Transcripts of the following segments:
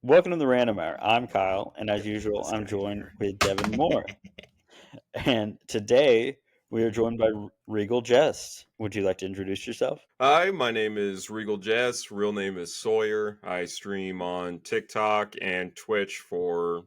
Welcome to the Random Hour. I'm Kyle, and as usual, I'm joined with Devin Moore. And today we are joined by Regal Jest. Would you like to introduce yourself? Hi, my name is Regal Jest. Real name is Sawyer. I stream on TikTok and Twitch for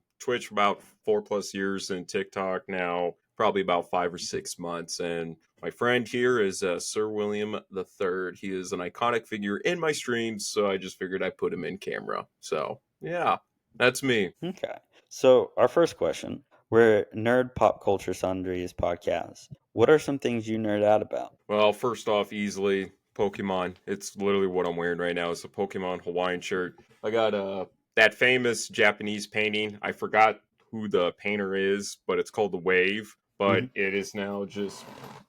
about 4+ years, and TikTok now probably about 5 or 6 months. And my friend here is Sir William III. He is an iconic figure in my streams, so I just figured I'd put him in camera. So yeah, that's me. Okay. So, our first question, we're Nerd Pop Culture Sundries podcast. What are some things you nerd out about? Well, first off, easily Pokemon. It's literally what I'm wearing right now. It's a Pokemon Hawaiian shirt. I got that famous Japanese painting. I forgot who the painter is, but it's called the Wave. But it is now just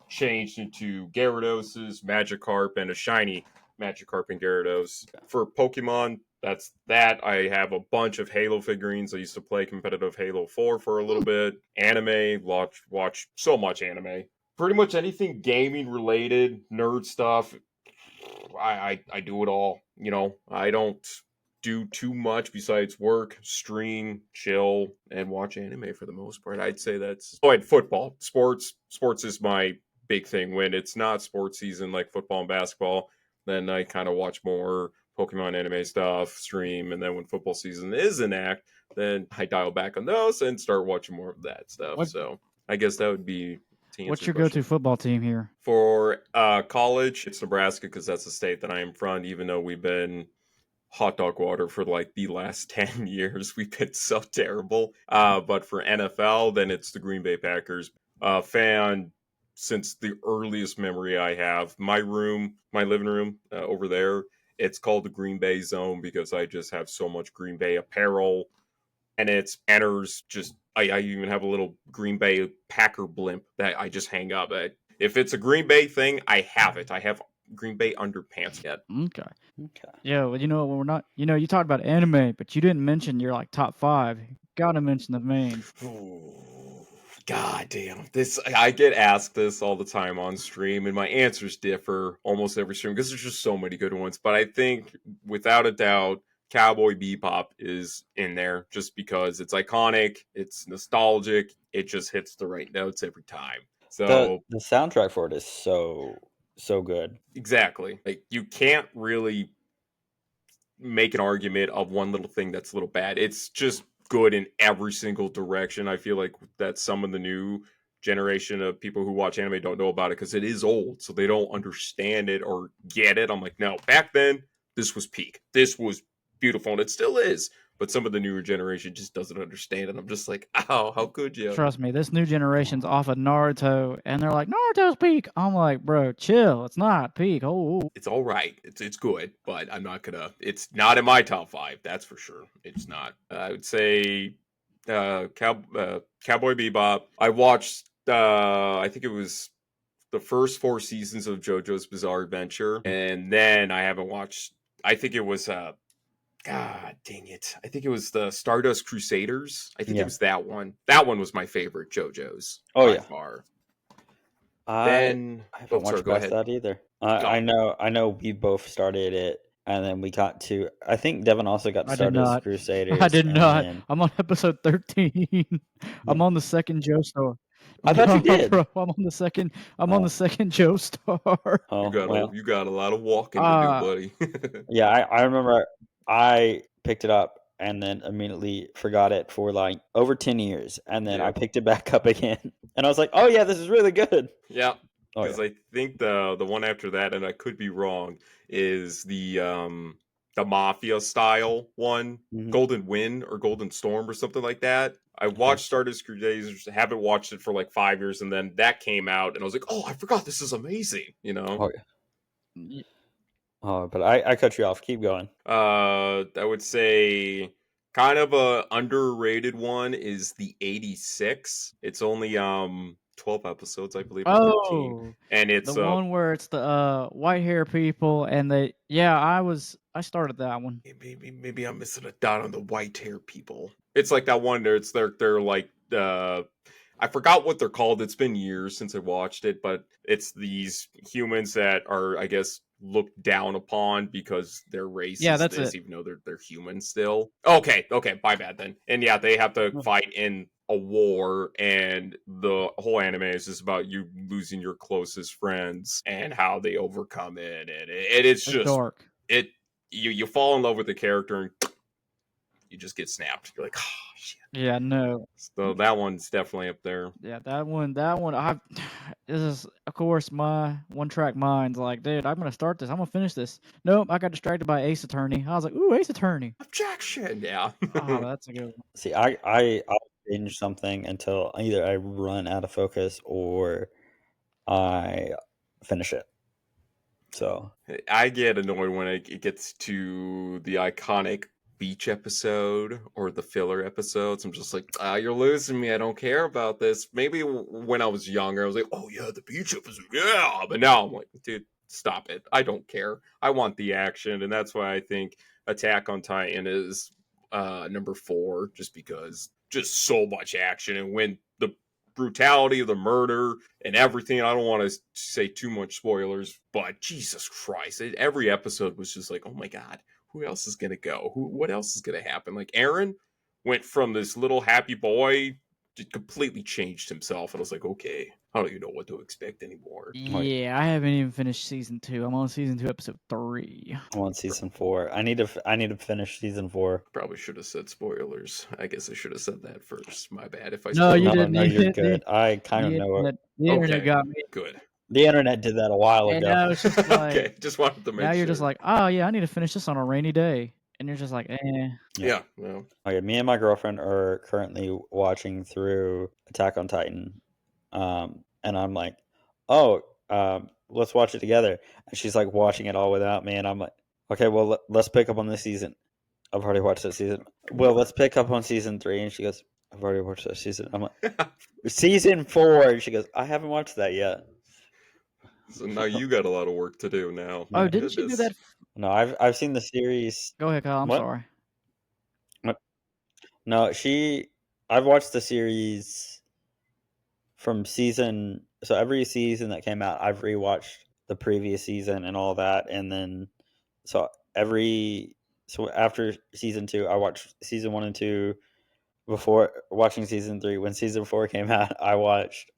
changed into Gyarados, Magikarp, and a shiny Magikarp and Gyarados. For Pokemon, that's that. I have a bunch of Halo figurines. I used to play competitive Halo 4 for a little bit. Anime, watch so much anime. Pretty much anything gaming related, nerd stuff. I do it all. You know, I don't do too much besides work, stream, chill, and watch anime for the most part. I'd say that's and football. Sports is my big thing. When it's not sports season like football and basketball, then I kind of watch more Pokemon anime stuff, stream, and then when football season is in act, then I dial back on those and start watching more of that stuff. So I guess that would be. What's your go-to football team here? For college, it's Nebraska because that's the state that I am from, even though we've been hot dog water for like the last 10 years. We've been so terrible. But for NFL, then it's the Green Bay Packers. Fan since the earliest memory I have. My living room over there, it's called the Green Bay Zone because I just have so much Green Bay apparel. And it's banners. Just I even have a little Green Bay Packer blimp that I just hang up. If it's a Green Bay thing, I have it. I have Green Bay underpants yet. Okay. Yeah, well, when we're not, you talked about anime, but you didn't mention your like top 5. You gotta mention the main. God damn. I get asked this all the time on stream, and my answers differ almost every stream because there's just so many good ones. But I think, without a doubt, Cowboy Bebop is in there just because it's iconic, it's nostalgic, it just hits the right notes every time. So the soundtrack for it is so good. Exactly. Like, you can't really make an argument of one little thing that's a little bad. It's just good in every single direction. I feel like that some of the new generation of people who watch anime don't know about it because it is old, so they don't understand it or get it. I'm like, no, back then, this was peak. This was beautiful, and it still is. But some of the newer generation just doesn't understand it. I'm just like, ow, how could you? Trust me, this new generation's off of Naruto, and they're like, Naruto's peak. I'm like, bro, chill. It's not peak. Oh. It's all right. It's good, but I'm not gonna. It's not in my top 5. That's for sure. It's not. I would say, Cowboy Bebop. I watched. I think it was the first 4 seasons of JoJo's Bizarre Adventure, and then I haven't watched. I think it was God dang it. I think it was the Stardust Crusaders. I think it was that one. That one was my favorite JoJo's by far. I haven't watched past that either. I know we both started it, and then we got to. I think Devin also got to Stardust Crusaders. I did not. I'm on episode 13. I'm on the second Joestar. I thought you did. Bro, I'm on the second Joestar. You got a lot of walking to do, buddy. Yeah, I remember I picked it up and then immediately forgot it for like over 10 years. And then I picked it back up again. And I was like, oh, yeah, this is really good. Yeah. Because I think the one after that, and I could be wrong, is the Mafia style one, Golden Wind or Golden Storm or something like that. I watched Stardust Crusaders, haven't watched it for like 5 years, and then that came out, and I was like, oh, I forgot this is amazing, you know? Oh, yeah. Oh, but I cut you off. Keep going. I would say kind of a underrated one is the 86. It's only 12 episodes, I believe. Oh, 13. And it's the one where it's the white hair people, and I started that one. Maybe I'm missing a dot on the white hair people. It's like that one there. They're like I forgot what they're called. It's been years since I watched it, but it's these humans that are, I guess, looked down upon because their race Yeah, is that's this, it. even though they're human still. Okay, my bad then. And yeah, they have to Hmm. fight in a war, and the whole anime is just about you losing your closest friends and how they overcome it, and it's It's just dark. you fall in love with the character and you just get snapped. You're like, oh shit. Yeah, no. So that one's definitely up there. Yeah, that one. This is, of course, my one-track mind's like, dude, I'm gonna start this. I'm gonna finish this. Nope, I got distracted by Ace Attorney. I was like, ooh, Ace Attorney. Objection. Yeah. Oh, that's a good one. See, I'll binge something until either I run out of focus or I finish it. So I get annoyed when it gets to the iconic beach episode or the filler episodes. I'm just like, you're losing me. I don't care about this. Maybe when I was younger, I was like, oh yeah, the beach episode, yeah. But now I'm like, dude, stop it. I don't care. I want the action, and that's why I think Attack on Titan is number 4, just because just so much action, and when the brutality of the murder and everything. I don't want to say too much spoilers, but Jesus Christ, every episode was just like, oh my God, who else is gonna go? What else is gonna happen? Like Aaron went from this little happy boy to completely changed himself, and I was like, okay, I don't even know what to expect anymore. Yeah, I haven't even finished season 2. I'm on season 2, episode 3. I'm on season 4. I need to finish season 4. Probably should have said spoilers. I guess I should have said that first. My bad if I No, you spoiled. No, didn't. you're good. I kind of know it. The internet Okay, got me. good. The internet did that a while And ago. now it's just like, Okay, just wanted to make now sure. you're just like, oh yeah, I need to finish this on a rainy day, and you're just like, yeah, well, Okay, me and my girlfriend are currently watching through Attack on Titan, and I'm like, "Oh, let's watch it together." And she's like watching it all without me, and I'm like, "Okay, well, let's pick up on this season." I've already watched that season. Well, let's pick up on season 3, and she goes, "I've already watched that season." I'm like, "Season 4," and she goes, "I haven't watched that yet." so now you got a lot of work to do now. oh, My didn't you do goodness. that? No, I've seen the series. Go ahead, Kyle. I'm What? sorry. What? No, I've watched the series from season. So every season that came out, I've rewatched the previous season and all that, and then so after season 2, I watched season 1 and 2 before watching season 3. When season 4 came out, I watched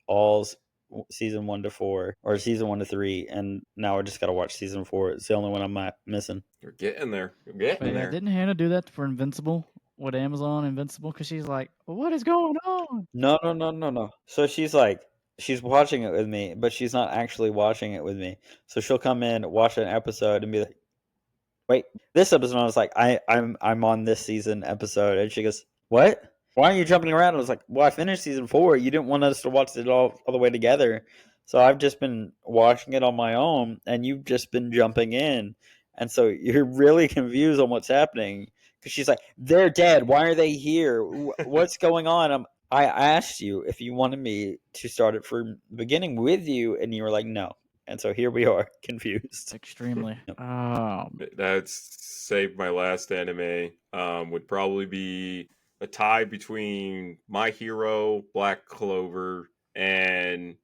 season 1 to 4 or season 1 to 3, and now I just got to watch season 4. It's the only one I'm missing. You're getting there. You're But getting yeah, there. didn't Hannah do that for Invincible with Amazon Invincible? Because she's like, well, what is going on? No. So she's watching it with me, but she's not actually watching it with me. So she'll come in, watch an episode, and be like, "Wait, this episode." I was like, I'm on this season episode," and she goes, "What? Why are you jumping around?" I was like, "Well, I finished season 4. You didn't want us to watch it all the way together, so I've just been watching it on my own, and you've just been jumping in, and so you're really confused on what's happening." Because she's like, "They're dead. Why are they here? What's going on?" I asked you if you wanted me to start it from the beginning with you, and you were like, "No." And so here we are, confused. Extremely. Yep. That's saved my last anime. Would probably be a tie between My Hero, Black Clover, and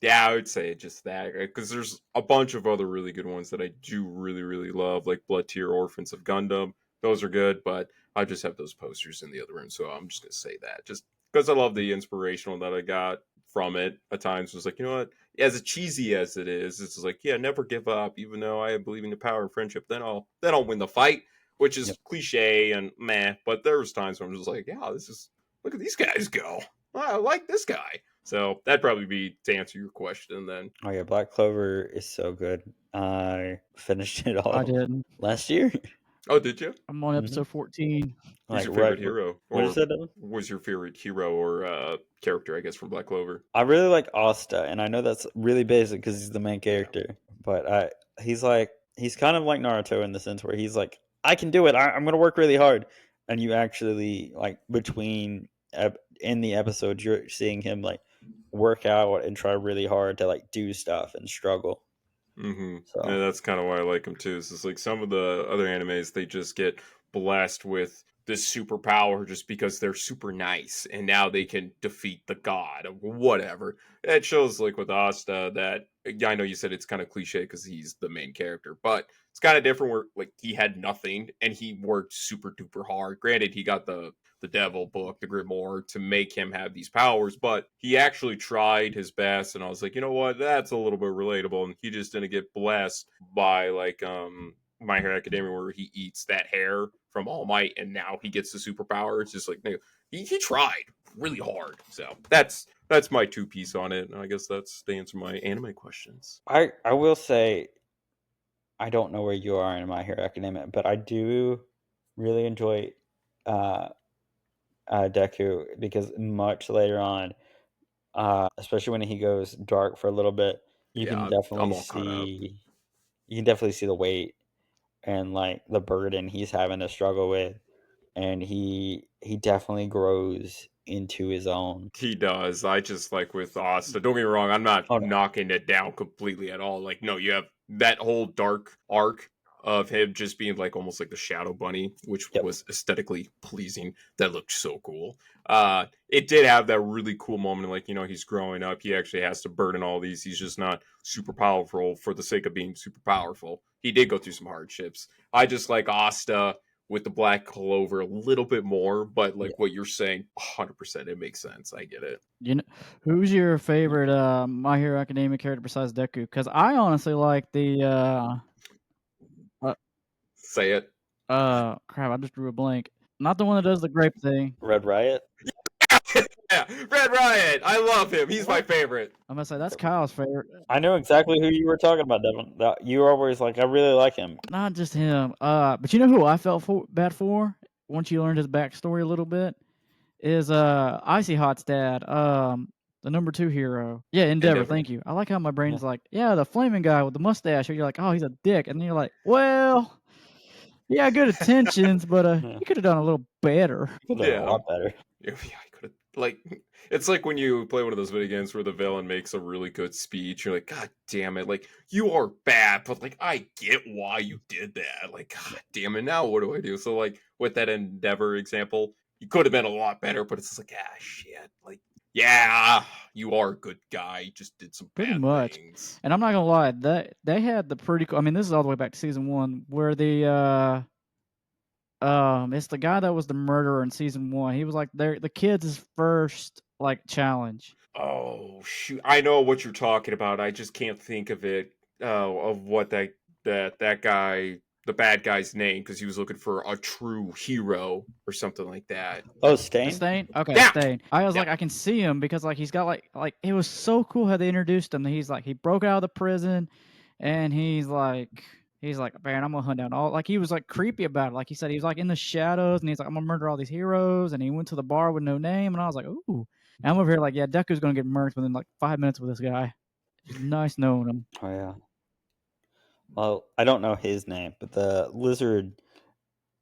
yeah, I would say just that because there's a bunch of other really good ones that I do really love, like Blood Tier Orphans of Gundam. Those are good, but I just have those posters in the other room, so I'm just gonna say that just because I love the inspirational that I got from it. At times, was like, you know what? As cheesy as it is, it's like, yeah, never give up. Even though I believe in the power of friendship, then I'll win the fight, which is cliche and meh. But there was times where I'm just like, yeah, look at these guys go. I like this guy. So that'd probably be to answer your question then. Oh yeah, Black Clover is so good. I finished it all I didn't. last year. Oh, did you? I'm on episode 14. Who's your favorite hero? What Or is it, Evan? was your favorite hero or character, I guess, from Black Clover? I really like Asta, and I know that's really basic because he's the main character. But he's kind of like Naruto in the sense where he's like, I can do it. I'm gonna work really hard, and you actually like in the episodes you're seeing him like work out and try really hard to like do stuff and struggle. Mm-hmm. So Yeah, that's kind of why I like him too. It's just like some of the other animes, they just get blessed with this superpower just because they're super nice and now they can defeat the god or whatever. It shows like with Asta that I know you said it's kind of cliche because he's the main character, but it's kind of different where like he had nothing and he worked super duper hard. Granted, he got the devil book, the grimoire, to make him have these powers, but he actually tried his best, and I was like, you know what, that's a little bit relatable, and he just didn't get blessed by like My Hero Academia where he eats that hair from All Might and now he gets the superpower. It's just like he tried really hard. So that's my 2 piece on it, and I guess that's the answer to my anime questions. I will say, I don't know where you are in My Hero Academia, but I do really enjoy Deku, because much later on, especially when he goes dark for a little bit, you can Yeah, definitely I'm all caught up. see the weight and like the burden he's having to struggle with, and he definitely grows into his own. He does. I just like with Asta. Don't get me wrong. I'm not Oh no, knocking it down completely at all. Like, no, you have that whole dark arc of him just being like almost like the Shadow Bunny, which yep, was aesthetically pleasing. That looked so cool. It did have that really cool moment. Like, he's growing up. He actually has to burden all these. He's just not super powerful for the sake of being super powerful. He did go through some hardships. I just like Asta with the Black Clover a little bit more, but like yeah. what you're saying, 100%, it makes sense. I get it. You know, who's your favorite My Hero Academia character besides Deku? Because I honestly like the uh, Say it. crap, I just drew a blank. Not the one that does the grape thing. Red Riot. Yeah, Red Riot. I love him. He's my favorite. I'm gonna say that's Kyle's favorite. I know exactly who you were talking about, Devin. You were always like, I really like him. Not just him. But you know who I felt bad for once you learned his backstory a little bit is Icy Hot's dad. The number 2 hero. Yeah, Endeavor. Thank you. I like how my brain's like, yeah, the flaming guy with the mustache. Or you're like, oh, he's a dick, and then you're like, well, yeah, good intentions, but Yeah. he could have done a little better. He could have done a Yeah. lot better. Yeah, I could have like it's like when you play one of those video games where the villain makes a really good speech, you're like, God damn it, like you are bad, but like I get why you did that. Like, God damn it, now what do I do? So like with that Endeavor example, you could have been a lot better, but it's just like, shit. Like, yeah, you are a good guy. You just did some Pretty bad much. things. And I'm not gonna lie, that they had the pretty cool. I mean, this is all the way back to season 1, where the it's the guy that was the murderer in season 1. He was like the kids' first like challenge. Oh shoot! I know what you're talking about. I just can't think of it. Of what that guy, the bad guy's name, because he was looking for a true hero or something like that. Oh, Stain. Stain? Okay, Yeah. Stain. I was Yeah. like, I can see him because like he's got like it was so cool how they introduced him. He's like he broke out of the prison, and he's like, man, I'm gonna hunt down all. Like he was like creepy about it. Like he said, he was like in the shadows, and he's like, I'm gonna murder all these heroes. And he went to the bar with no name, and I was like, ooh. And I'm over here like, yeah, Deku's gonna get murked within like 5 minutes with this guy. Nice knowing him. Oh yeah. Well, I don't know his name, but the lizard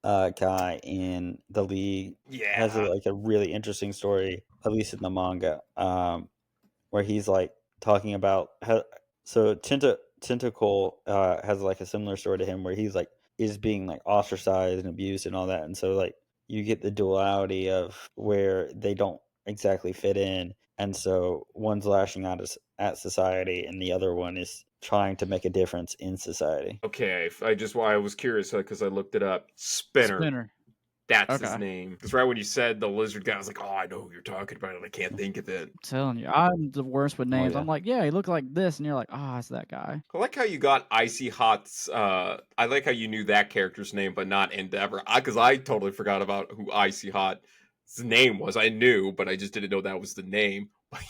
guy in the league has Yeah. a really interesting story, at least in the manga, where he's like talking about how. So Tentacle has like a similar story to him, where he's like is being like ostracized and abused and all that, and so like you get the duality of where they don't exactly fit in, and so one's lashing out at society, and the other one is trying to make a difference in society. Okay. I was curious because I looked it up. Spinner. That's his Okay. name. Because right when you said the lizard guy, I was like, oh, I know who you're talking about, and I can't think of it. I'm telling you, I'm the worst with names. yeah. I'm like, yeah, he looked like this, and you're like, oh, it's that guy. I like how you got Icy Hot's. I like how you knew that character's name, but not Endeavor. Because I totally forgot about who Icy Hot's name was. I knew, but I just didn't know that was the name. But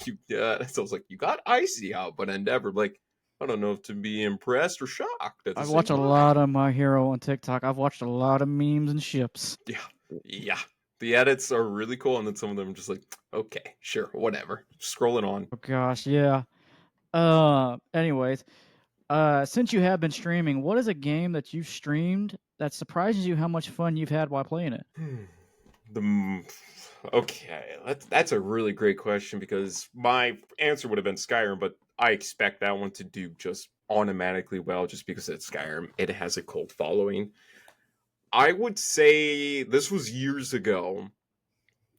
so I was like, you got Icy Hot, but Endeavor. Like, I don't know if to be impressed or shocked. At the I've same watched a time. lot of My Hero on TikTok. I've watched a lot of memes and ships. Yeah. The edits are really cool, and then some of them are just like, okay, sure, whatever. Scrolling on. Oh gosh, yeah. Anyways, since you have been streaming, what is a game that you've streamed that surprises you how much fun you've had while playing it? Okay, that's a really great question because my answer would have been Skyrim, but I expect that one to do just automatically well just because it's Skyrim. It has a cult following. I would say this was years ago,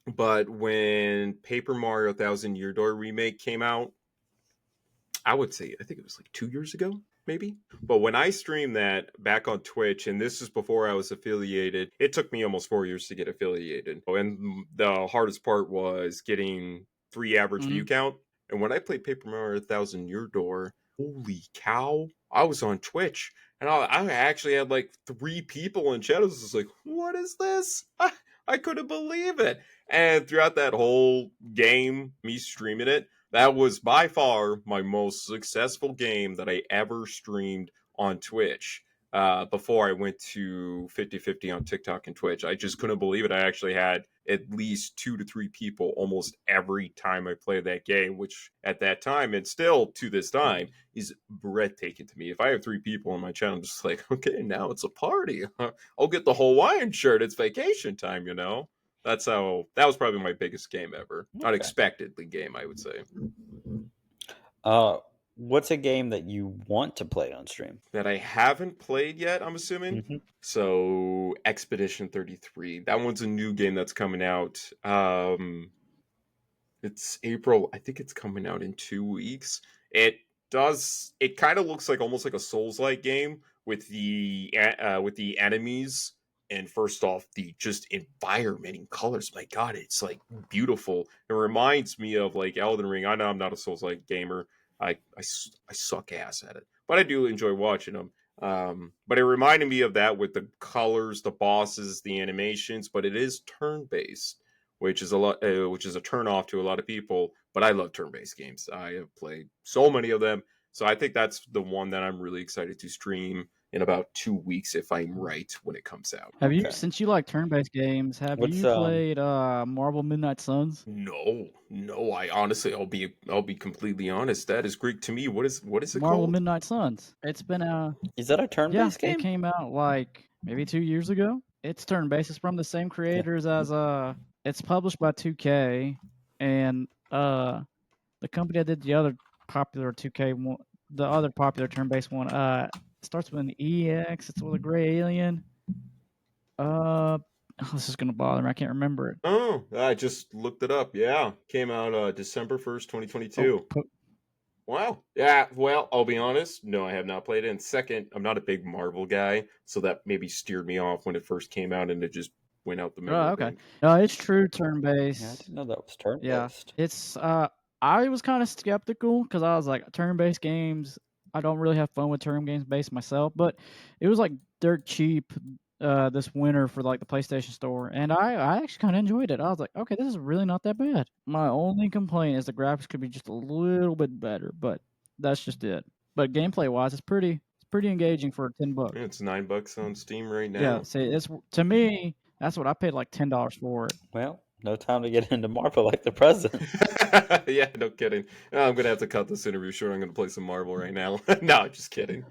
but when Paper Mario 1000 Year Door remake came out, I would say I think it was like 2 years ago, maybe. But when I streamed that back on Twitch, and this is before I was affiliated, it took me almost 4 years to get affiliated. And the hardest part was getting 3 average view count. And when I played Paper Mario 1000 Year Door, holy cow! I was on Twitch, and I actually had like 3 people in chat. I was just like, "What is this?" I couldn't believe it. And throughout that whole game, me streaming it, that was by far my most successful game that I ever streamed on Twitch. Before I went to 50-50 on TikTok and Twitch. I just couldn't believe it. I actually had at least 2 to 3 people almost every time I played that game, which at that time, and still to this time, is breathtaking to me. If I have 3 people on my channel, I'm just like, okay, now it's a party. I'll get the Hawaiian shirt. It's vacation time, you know? That was probably my biggest game ever. Okay. Unexpectedly game, I would say. What's a game that you want to play on stream? That I haven't played yet, I'm assuming. Mhm. So Expedition 33. That one's a new game that's coming out. It's April. I think it's coming out in 2 weeks. It kind of looks like almost like a Souls-like game with the enemies. And first off, the just environment and colors. My God, it's like beautiful. It reminds me of like Elden Ring. I know I'm not a Souls-like gamer. I suck ass at it, but I do enjoy watching them. But it reminded me of that with the colors, the bosses, the animations. But it is turn-based, which is a turn off to a lot of people. But I love turn-based games. I have played so many of them, so I think that's the one that I'm really excited to stream in about 2 weeks if I'm right when it comes out. Have you, Okay. since you like turn-based games, have What's, you played Marvel Midnight Suns? No. I honestly, I'll be completely honest. That is Greek to me. What is it Marvel called? Midnight Suns. It's been Is that a yeah, turn-based it game? came out like maybe 2 years ago. It's turn-based. It's from the same creators as it's published by 2K, and the company that did the other popular 2K one, the other popular turn-based one, it starts with an EX. It's with a gray alien. This is gonna bother me. I can't remember it. Oh, I just looked it up. Yeah, came out December 1st, 2022. Oh, Wow. Yeah, well, I'll be honest. No, I have not played it. And second, I'm not a big Marvel guy, so that maybe steered me off when it first came out and it just went out the oh, memory okay. bank. No, it's true Yeah, I turn-based. didn't know that was Yeah, turn-based. it's I was kind of skeptical because I was like, turn-based games, I don't really have fun with turn-based games myself, but it was like dirt cheap this winter for like the PlayStation Store, and I actually kind of enjoyed it. I was like, okay, this is really not that bad. My only complaint is the graphics could be just a little bit better, but that's just it. But gameplay-wise, it's pretty engaging for $10. Yeah, it's $9 on Steam right Yeah, now. see, it's to me, that's what I paid like $10 for it. Well, no time to get into Marvel like the president. Yeah, no kidding. I'm gonna have to cut this interview short. I'm gonna play some Marvel right now. No, just kidding.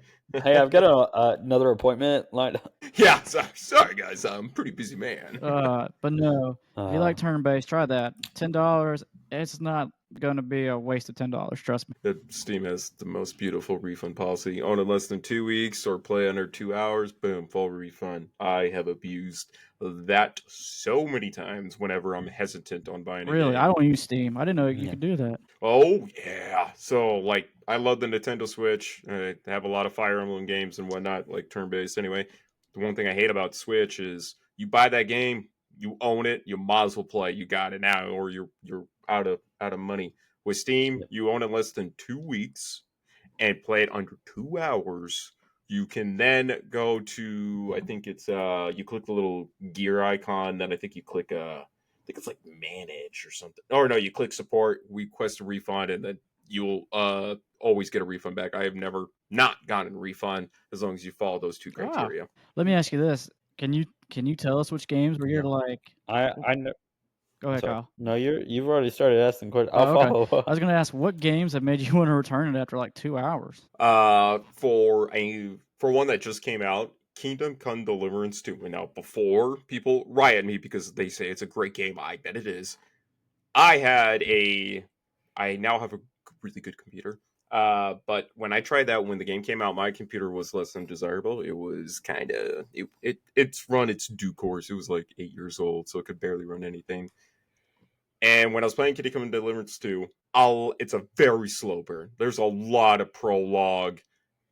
Hey, I've got another appointment lined up. Yeah, sorry guys. I'm a pretty busy man. But no, if you like turn-based, try that. $10. It's not going to be a waste of $10. Trust me. Steam has the most beautiful refund policy. Own in less than 2 weeks or play under 2 hours, boom, full refund. I have abused that so many times whenever I'm hesitant on buying a Really, game. I don't use Steam. I didn't know you Yeah. could do that. Oh, yeah. So, like, I love the Nintendo Switch. They have a lot of Fire Emblem games and whatnot, like turn-based anyway. The one thing I hate about Switch is you buy that game, you own it, you might as well play. You got it now, or you're out of money. With Steam, Yep. you own it less than 2 weeks and play it under 2 hours. You can then go to, I think it's you click the little gear icon, then I think you click I think it's like manage or something. Or no, you click support, request a refund, and then you'll always get a refund back. I have never not gotten a refund as long as you follow those 2 criteria. Let me ask you this: Can you tell us which games where you're like? I know. Go ahead, Sorry. Kyle. No, you've already started asking questions. I'll Oh, okay. follow up. I was going to ask what games have made you want to return it after like 2 hours. For one that just came out, Kingdom Come Deliverance 2. And now before people riot me because they say it's a great game, I bet it is. I now have a really good computer. But when I tried that when the game came out, my computer was less than desirable. It was kind of it's run its due course. It was like 8 years old, so it could barely run anything. And when I was playing Kitty Come Deliverance 2, it's a very slow burn. There's a lot of prologue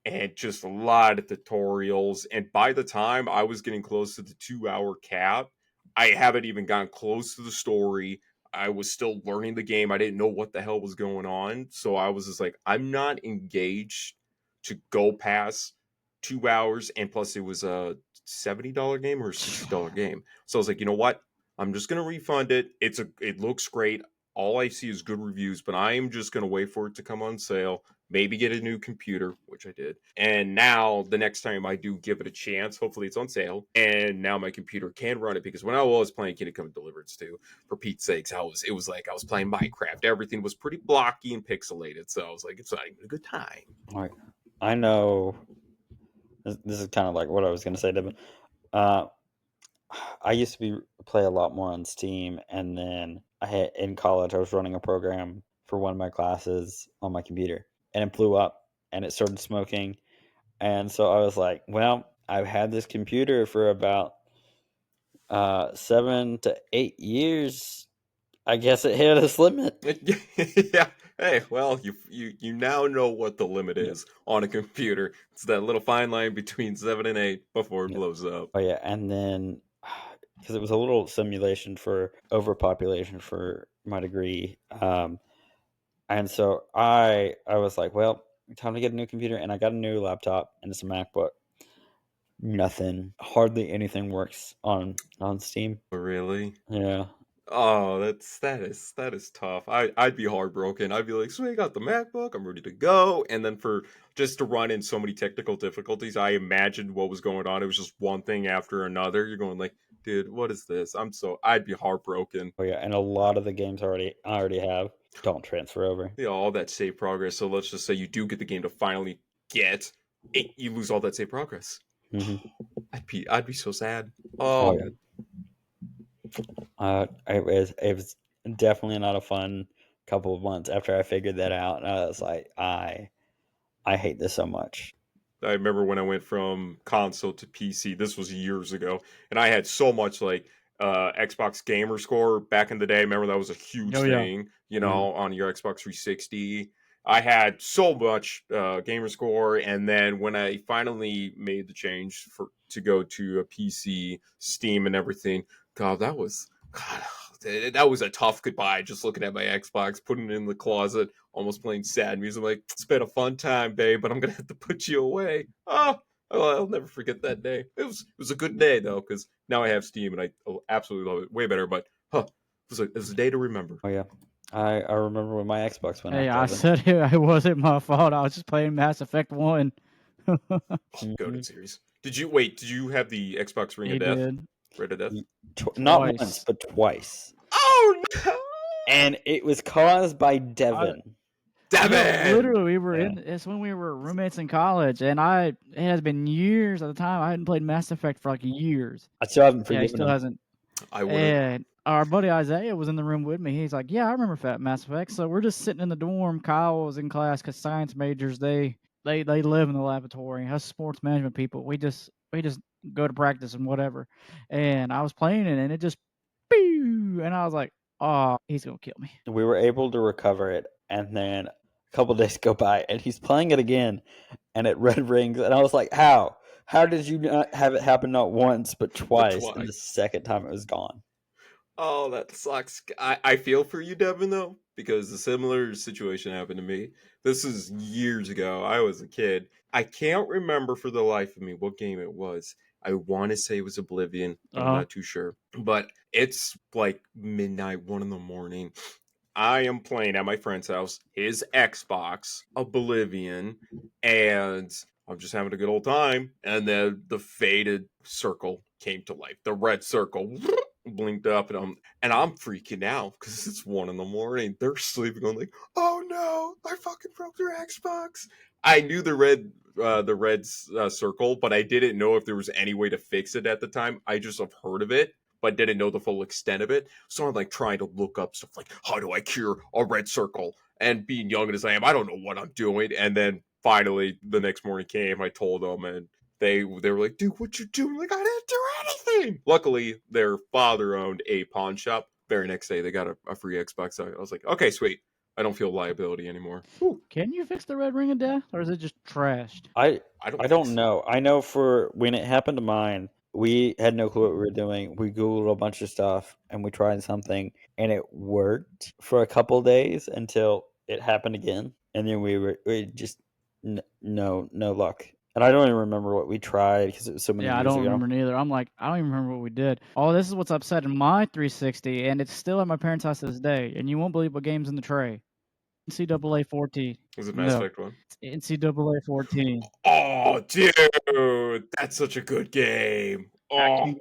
and just a lot of tutorials. And by the time I was getting close to the 2 hour cap, I haven't even gotten close to the story. I was still learning the game. I didn't know what the hell was going on. So I was just like, I'm not engaged to go past 2 hours. And plus, it was a $70 game or a $60 game. So I was like, you know what? I'm just gonna refund it. It looks great. All I see is good reviews, but I am just gonna wait for it to come on sale. Maybe get a new computer, which I did. And now the next time I do give it a chance, hopefully it's on sale. And now my computer can run it because when I was playing Kingdom Come Deliverance 2, for Pete's sakes, it was like I was playing Minecraft. Everything was pretty blocky and pixelated. So I was like, it's not even a good time. All right. I know this is kind of like what I was going to say, Devin. I used to play a lot more on Steam, and then in college I was running a program for one of my classes on my computer, and it blew up, and it started smoking, and so I was like, well, I've had this computer for about 7 to 8 years. I guess it hit its limit. Yeah. Hey, well, you now know what the limit is on a computer. It's that little fine line between 7 and 8 before it blows up. Oh yeah, and then because it was a little simulation for overpopulation for my degree, and so I was like, well, time to get a new computer, and I got a new laptop, and it's a MacBook. Hardly anything works on Steam. Really? Yeah. Oh, that is tough. I'd be heartbroken. I'd be like, sweet, I got the MacBook, I'm ready to go. And then for just to run in so many technical difficulties, I imagined what was going on. It was just one thing after another. You're going like, dude, what is this? I'd be heartbroken. Oh yeah, and a lot of the games I already have don't transfer over. Yeah, all that save progress. So let's just say you do get the game to finally get it, you lose all that save progress. Mm-hmm. I'd be so sad. Oh yeah. It was definitely not a fun couple of months after I figured that out, and I was like, I hate this so much. I remember when I went from console to PC. This was years ago, and I had so much like Xbox Gamer Score back in the day. I remember that was a huge thing, on your Xbox 360. I had so much Gamer Score, and then when I finally made the change to go to a PC, Steam, and everything, God, that was a tough goodbye. Just looking at my Xbox, putting it in the closet, almost playing sad music. I'm like, it's been a fun time, babe, but I'm gonna have to put you away. Oh, I'll never forget that day. It was a good day though, because now I have Steam and I absolutely love it. Way better, but it was a day to remember. Oh yeah, I remember when my Xbox went out. Hey, I said it wasn't my fault. I was just playing Mass Effect 1. Goated series. Did you have the Xbox Ring of Death? Did. Red of Death? Not once, but twice. Oh no! And it was caused by Devin. Devin! Literally, we were it's when we were roommates in college, and it has been years at the time. I hadn't played Mass Effect for like years. I still haven't forgiven he still him. hasn't. I would. And our buddy Isaiah was in the room with me. He's like, "Yeah, I remember Mass Effect." So we're just sitting in the dorm. Kyle was in class because science majors they live in the laboratory. Us sports management people, we just go to practice and whatever. And I was playing it, and it just, and I was like, "Oh, he's gonna kill me." We were able to recover it, and then a couple days go by, and he's playing it again, and it red rings, and I was like, "How? How did you not have it happen not once but twice? And the second time it was gone." Oh, that sucks. I feel for you, Devin, though, because a similar situation happened to me. This is years ago. I was a kid. I can't remember for the life of me what game it was. I want to say it was Oblivion. I'm not too sure. But it's like midnight, 1 a.m. I am playing at my friend's house, his Xbox, Oblivion, and I'm just having a good old time. And then the faded circle came to life. The red circle blinked up, and I'm freaking out because it's 1 a.m. They're sleeping. I'm like, oh no, I fucking broke their Xbox. I knew the red circle, but I didn't know if there was any way to fix it at the time. I just have heard of it, but didn't know the full extent of it. So I'm like trying to look up stuff like, how do I cure a red circle? And being young as I am, I don't know what I'm doing. And then finally the next morning came, I told them, and they were like, dude, what you doing? Like, I didn't do anything. Luckily, their father owned a pawn shop. Very next day, they got a free Xbox. So I was like, okay, sweet. I don't feel liability anymore. Whew. Can you fix the red ring of death, or is it just trashed? I I don't know. I know for when it happened to mine, we had no clue what we were doing. We Googled a bunch of stuff and we tried something, and it worked for a couple days until it happened again, and then we just no luck. And I don't even remember what we tried because it was so many Yeah, I years don't ago. remember neither. I'm like, I don't even remember what we did. Oh, this is what's upsetting my 360, and it's still at my parents' house to this day. And you won't believe what game's in the tray. NCAA 14. Was it Mass No, Effect 1? it's NCAA 14. Oh, dude. That's such a good game. I Oh, can't.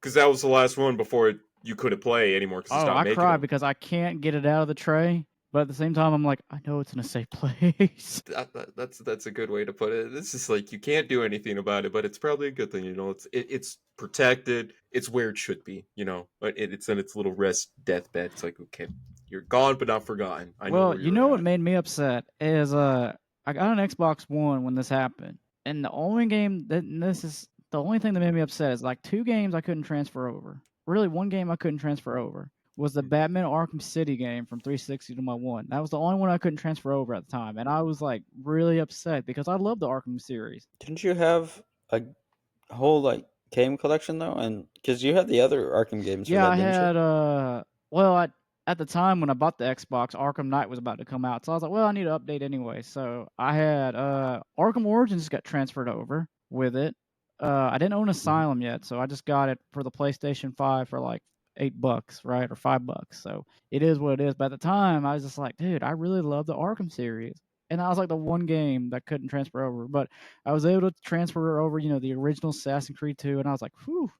because that was the last one before you couldn't play anymore because they Oh, stopped I making cried them. because I can't get it out of the tray. But at the same time, I'm like, I know it's in a safe place. That's a good way to put it. It's just like you can't do anything about it, but it's probably a good thing. You know, it's protected. It's where it should be. You know, but it's in its little rest deathbed. It's like, okay, you're gone but not forgotten. I know Well, where you you're know what at. made me upset is I got an Xbox One when this happened, and the only game that and this is the only thing that made me upset is like 2 games I couldn't transfer over. Really, 1 game I couldn't transfer over was the Batman Arkham City game from 360 to my one. That was the only one I couldn't transfer over at the time, and I was like really upset because I love the Arkham series. Didn't you have a whole like game collection though? And because you had the other Arkham games for Yeah, that, I didn't you? had well, at the time when I bought the Xbox, Arkham Knight was about to come out. So I was like, well, I need to update anyway. So I had Arkham Origins got transferred over with it. I didn't own Asylum yet, so I just got it for the PlayStation 5 for like $8, right? Or $5. So it is what it is. But at the time, I was just like, dude, I really love the Arkham series. And that was like the one game that couldn't transfer over. But I was able to transfer over, the original Assassin's Creed 2, and I was like, whew,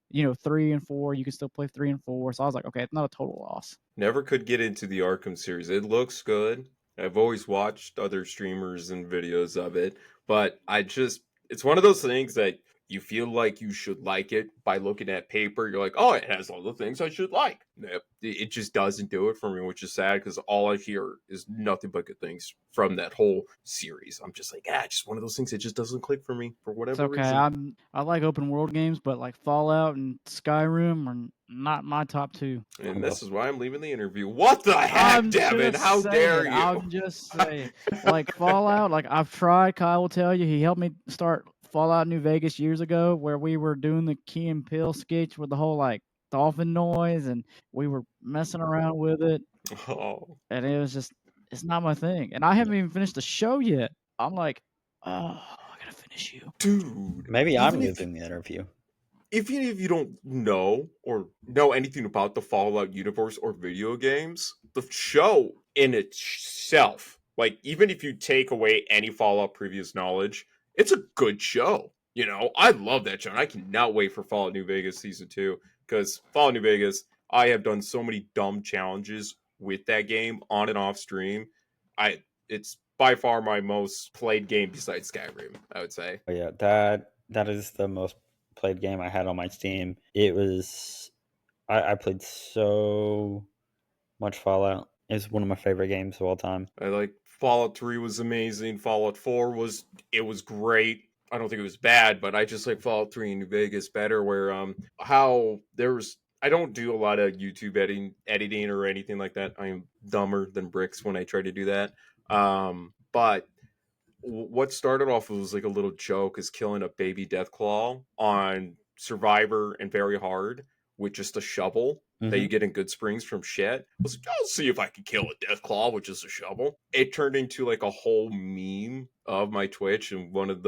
3 and 4, you can still play 3 and 4. So I was like, okay, it's not a total loss. Never could get into the Arkham series. It looks good. I've always watched other streamers and videos of it, but it's one of those things that you feel like you should like it by looking at paper. You're like, oh, it has all the things I should like. Nope. It just doesn't do it for me, which is sad because all I hear is nothing but good things from that whole series. I'm just like, just one of those things that just doesn't click for me for It's whatever okay. reason. I like open world games, but like Fallout and Skyrim are not my top 2. And this is why I'm leaving the interview. What the heck, I'm Devin? just How dare saying. you? I'm just saying. Like Fallout, like I've tried. Kyle will tell you he helped me start Fallout New Vegas years ago, where we were doing the Key and Peele sketch with the whole like dolphin noise, and we were messing around with it, Oh, and it was just it's not my thing. And I haven't even finished the show yet. I'm like, oh, I gotta finish you. dude. Maybe I'm Even if losing the interview. even if you don't know or know anything about the Fallout universe or video games, the show in itself, like even if you take away any Fallout previous knowledge, it's a good show. You know, I love that show, and I cannot wait for Fallout New Vegas season 2 because Fallout New Vegas, I have done so many dumb challenges with that game on and off stream. It's by far my most played game besides Skyrim, I would say. But yeah, that is the most played game I had on my Steam. It was I played so much Fallout. It's one of my favorite games of all time. I like Fallout 3 was amazing. Fallout 4 was great. I don't think it was bad, but I just like Fallout 3 in New Vegas better where how there's I don't do a lot of YouTube editing or anything like that. I am dumber than bricks when I try to do that. But what started off was like a little joke is killing a baby Deathclaw on Survivor and Very Hard with just a shovel that you get in Good Springs from shit. I was like, I'll see if I can kill a Deathclaw with just a shovel. It turned into like a whole meme of my Twitch, and one of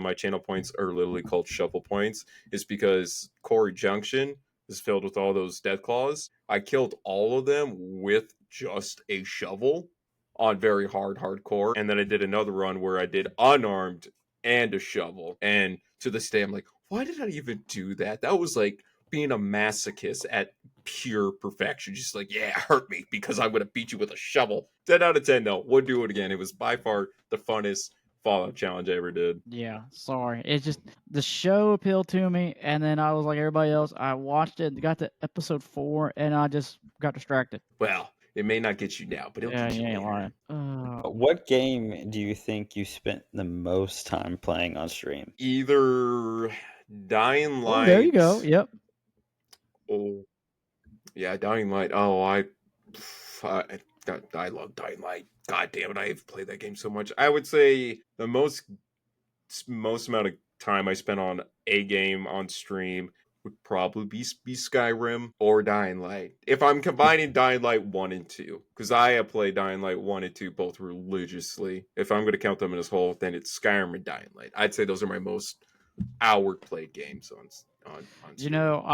my channel points are literally called shovel points, is because Quarry Junction is filled with all those Deathclaws. I killed all of them with just a shovel on very hardcore, and then I did another run where I did unarmed and a shovel, and to this day I'm like, why did I even do that? That was like being a masochist at pure perfection. Just like, yeah, hurt me because I'm gonna beat you with a shovel. 10 out of 10 though, would do it again. It was by far the funnest Fallout challenge I ever did. Yeah, sorry. It's just the show appealed to me, and then I was like everybody else. I watched it, got to episode 4, and I just got distracted. Well, it may not get you now, but it'll Yeah, get you you ain't later. lying. What game do you think you spent the most time playing on stream? Either Dying Light. Oh, there you go. Yep. Oh, yeah, Dying Light. Oh, I love Dying Light. God damn it, I've played that game so much. I would say the most amount of time I spent on a game on stream would probably be Skyrim or Dying Light. If I'm combining Dying Light 1 and 2, because I have played Dying Light 1 and 2 both religiously. If I'm going to count them in as whole, then it's Skyrim and Dying Light. I'd say those are my most hour played games on You stream. know,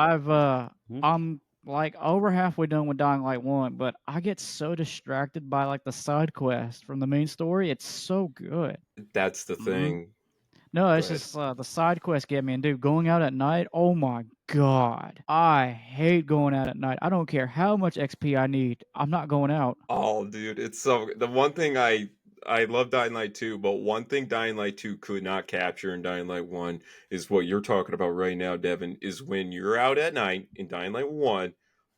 I'm like over halfway done with Dying Light 1, but I get so distracted by like the side quest from the main story. It's so good. That's the thing. No, it's Go ahead. just the side quest get me. And dude, going out at night, oh my god. I hate going out at night. I don't care how much XP I need. I'm not going out. Oh, dude, it's so the one thing I love Dying Light 2, but one thing Dying Light 2 could not capture in Dying Light 1 is what you're talking about right now, Devin, is when you're out at night in Dying Light 1,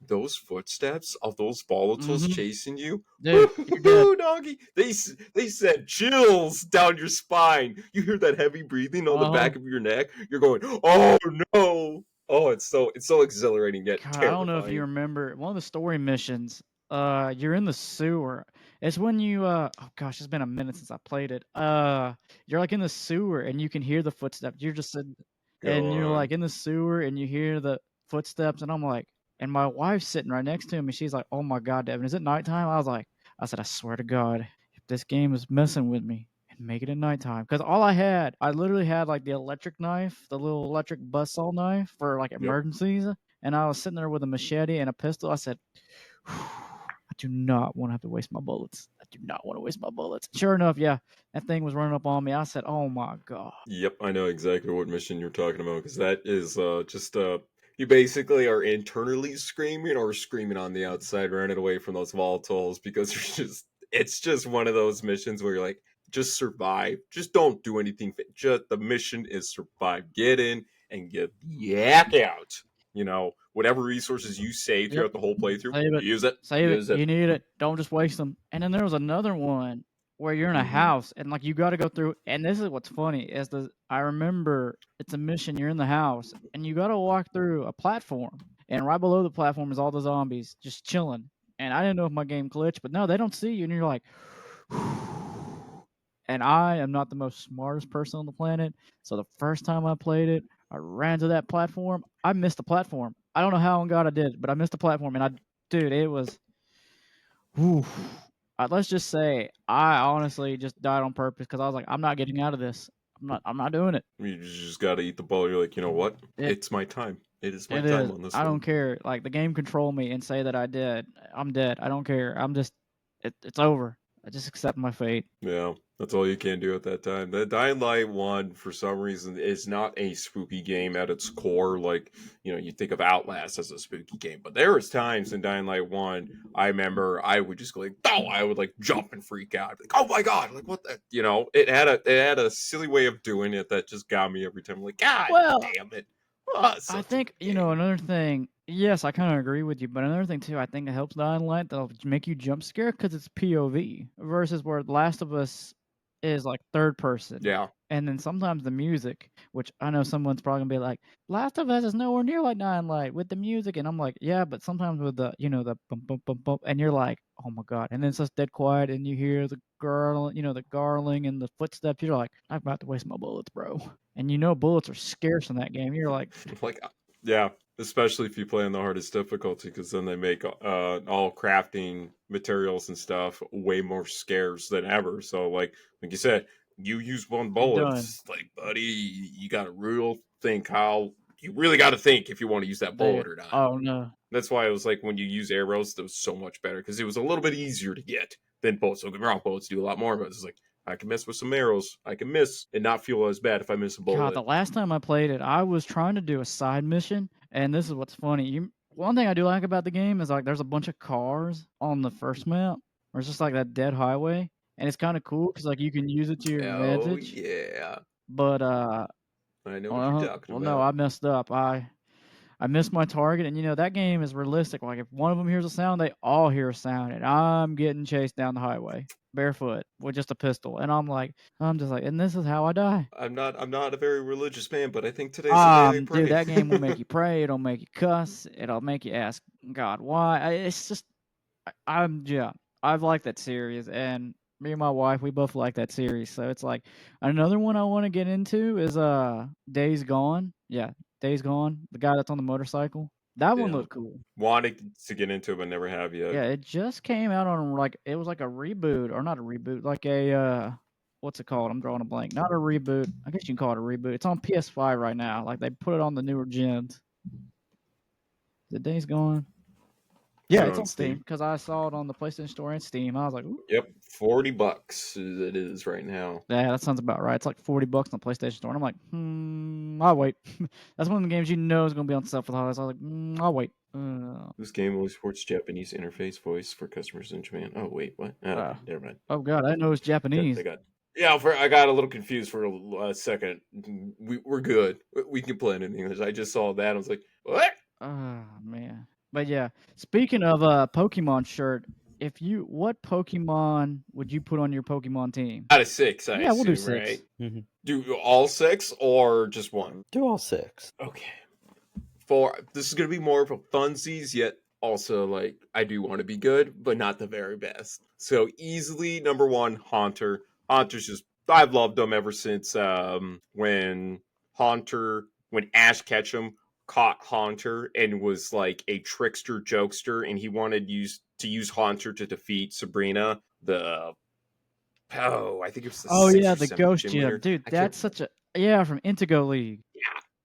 those footsteps of those volatiles chasing you. Dude, you're dead. Woo, doggy. They sent chills down your spine. You hear that heavy breathing on the back of your neck. You're going, "Oh no." Oh, it's so exhilarating yet God, terrifying. I don't know if you remember one of the story missions. You're in the sewer. It's when you oh gosh, it's been a minute since I played it. You're like in the sewer and you can hear the footsteps. You're just sitting, and you're like in the sewer and you hear the footsteps, and I'm like, and my wife's sitting right next to me. She's like, "Oh my god, Devin, is it nighttime?" I said, "I swear to God, if this game is messing with me, and make it at nighttime." Because I literally had like the electric knife, the little electric buzzsaw knife for like emergencies, and I was sitting there with a machete and a pistol. I said, I do not want to have to waste my bullets. I do not want to waste my bullets. Sure enough, yeah, that thing was running up on me. I said, "Oh my god." Yep, I know exactly what mission you're talking about, because that is just you basically are internally screaming or screaming on the outside, running away from those volatiles, because it's just one of those missions where you're like, just survive, just don't do anything. Just the mission is survive, get in and get the yak out. You know, whatever resources you save throughout the whole playthrough, Save it. use it. Save use it. You need it. Don't just waste them. And then there was another one where you're in a house and like you got to go through. And this is what's funny is I remember it's a mission. You're in the house and you got to walk through a platform, and right below the platform is all the zombies just chilling. And I didn't know if my game glitched, but no, they don't see you, and you're like. And I am not the most smartest person on the planet. So the first time I played it, I ran to that platform. I missed the platform. I don't know how and God I did, but I missed the platform. And dude, it was. Whew. Let's just say I honestly just died on purpose because I was like, I'm not getting out of this. I'm not doing it. You just gotta eat the ball. You're like, you know what? It's my time. It is my time on this I one. don't care. Like the game control me and say that I did. I'm dead. I don't care. I'm just. It's over. I just accept my fate. Yeah, that's all you can do at that time. The Dying Light 1, for some reason, is not a spooky game at its core. Like, you think of Outlast as a spooky game. But there was times in Dying Light 1, I remember I would just go like, oh, I would like jump and freak out. Like, oh my God, like what the, it had a silly way of doing it that just got me every time. I'm like, God damn it. I think, another thing, yes, I kind of agree with you, but another thing too, I think it helps Dying Light, that'll make you jump scare because it's POV versus where The Last of Us is like third person. Yeah. And then sometimes the music, which I know someone's probably gonna be like, Last of Us is nowhere near like Dying Light with the music. And I'm like, yeah, but sometimes with the, the bump, bump, bump, bump, and you're like, oh my God. And then it's just dead quiet and you hear the the garling and the footsteps. You're like, I'm about to waste my bullets, bro. And bullets are scarce in that game. You're like, yeah, especially if you play on the hardest difficulty, because then they make all crafting materials and stuff way more scarce than ever. So like you said, you use one bullet, it's like, buddy, you got to real think how you really got to think if you want to use that bullet or not. Oh no. That's why it was like when you use arrows, that was so much better because it was a little bit easier to get than bullets. Don't get me wrong, bullets do a lot more, but it's like, I can mess with some arrows. I can miss and not feel as bad if I miss a bullet. God, the last time I played it, I was trying to do a side mission, and this is what's funny. One thing I do like about the game is like there's a bunch of cars on the first map, or it's just like that dead highway, and it's kind of cool because like you can use it to your Oh advantage. yeah, But I know what you're talking well, no, about. I messed up. I missed my target, and that game is realistic. Like if one of them hears a sound, they all hear a sound, and I'm getting chased down the highway barefoot with just a pistol, and I'm just like, and this is how I die. I'm not a very religious man, but I think today's the day I pray. Dude, that game will make you pray. It'll make you cuss. It'll make you ask God why. It's just, I've liked that series, and me and my wife, we both like that series. So it's like another one I want to get into is Days Gone. Yeah, Days Gone. The guy that's on the motorcycle. That one Yeah. looked cool. Wanted to get into it, but never have yet. Yeah, it just came out on it was like a reboot, or not a reboot, like a what's it called? I'm drawing a blank. Not a reboot. I guess you can call it a reboot. It's on PS5 right now. Like they put it on the newer gens. The Days Gone. Yeah, it's on Steam because I saw it on the PlayStation Store and Steam. I was like, ooh. Yep, $40 it is right now. Yeah, that sounds about right. It's like $40 on the PlayStation Store, and I'm like, I'll wait. That's one of the games is going to be on sale for the holidays. I was like, I'll wait. This game only supports Japanese interface voice for customers in Japan. Oh wait, what? Okay, never mind. Oh god, I didn't know it was Japanese. I got a little confused for a second. We're good. We can play it in English. I just saw that. I was like, what? Oh man. But yeah, speaking of Pokemon shirt, what Pokemon would you put on your Pokemon team? Out of 6, I assume, we'll do 6. Right? Mm-hmm. Do all 6 or just one? Do all 6. Okay. This is gonna be more of a funsies, yet also like I do want to be good, but not the very best. So easily number 1, Haunter. Haunter's just I've loved him ever since when Ash Ketchum caught Haunter and was like a trickster jokester, and he wanted to use Haunter to defeat Sabrina, I think it was the Ghost Gym. Dude, that's such a from Intego League. Yeah.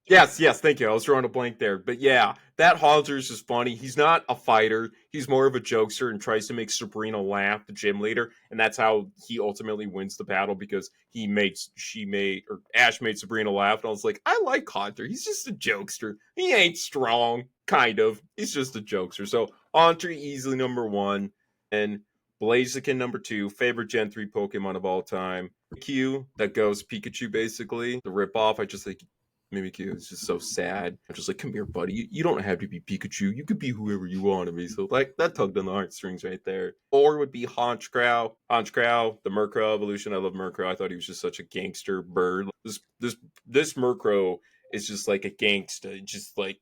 Yes, thank you. I was drawing a blank there. But yeah, that Haunter is just funny. He's not a fighter. He's more of a jokester and tries to make Sabrina laugh, the gym leader, and that's how he ultimately wins the battle because Ash made Sabrina laugh, and I was like, I like Haunter. He's just a jokester. He ain't strong, kind of. He's just a jokester. So Haunter easily number 1, and Blaziken number 2, favorite Gen 3 Pokemon of all time. Q, that goes Pikachu basically. The ripoff, I just think Mimikyu is just so sad. I'm just like, come here, buddy. You don't have to be Pikachu. You could be whoever you want to be. So like that tugged on the heartstrings right there. 4 would be Honchkrow. Honchkrow, the Murkrow evolution. I love Murkrow. I thought he was just such a gangster bird. This Murkrow is just like a gangster. Just like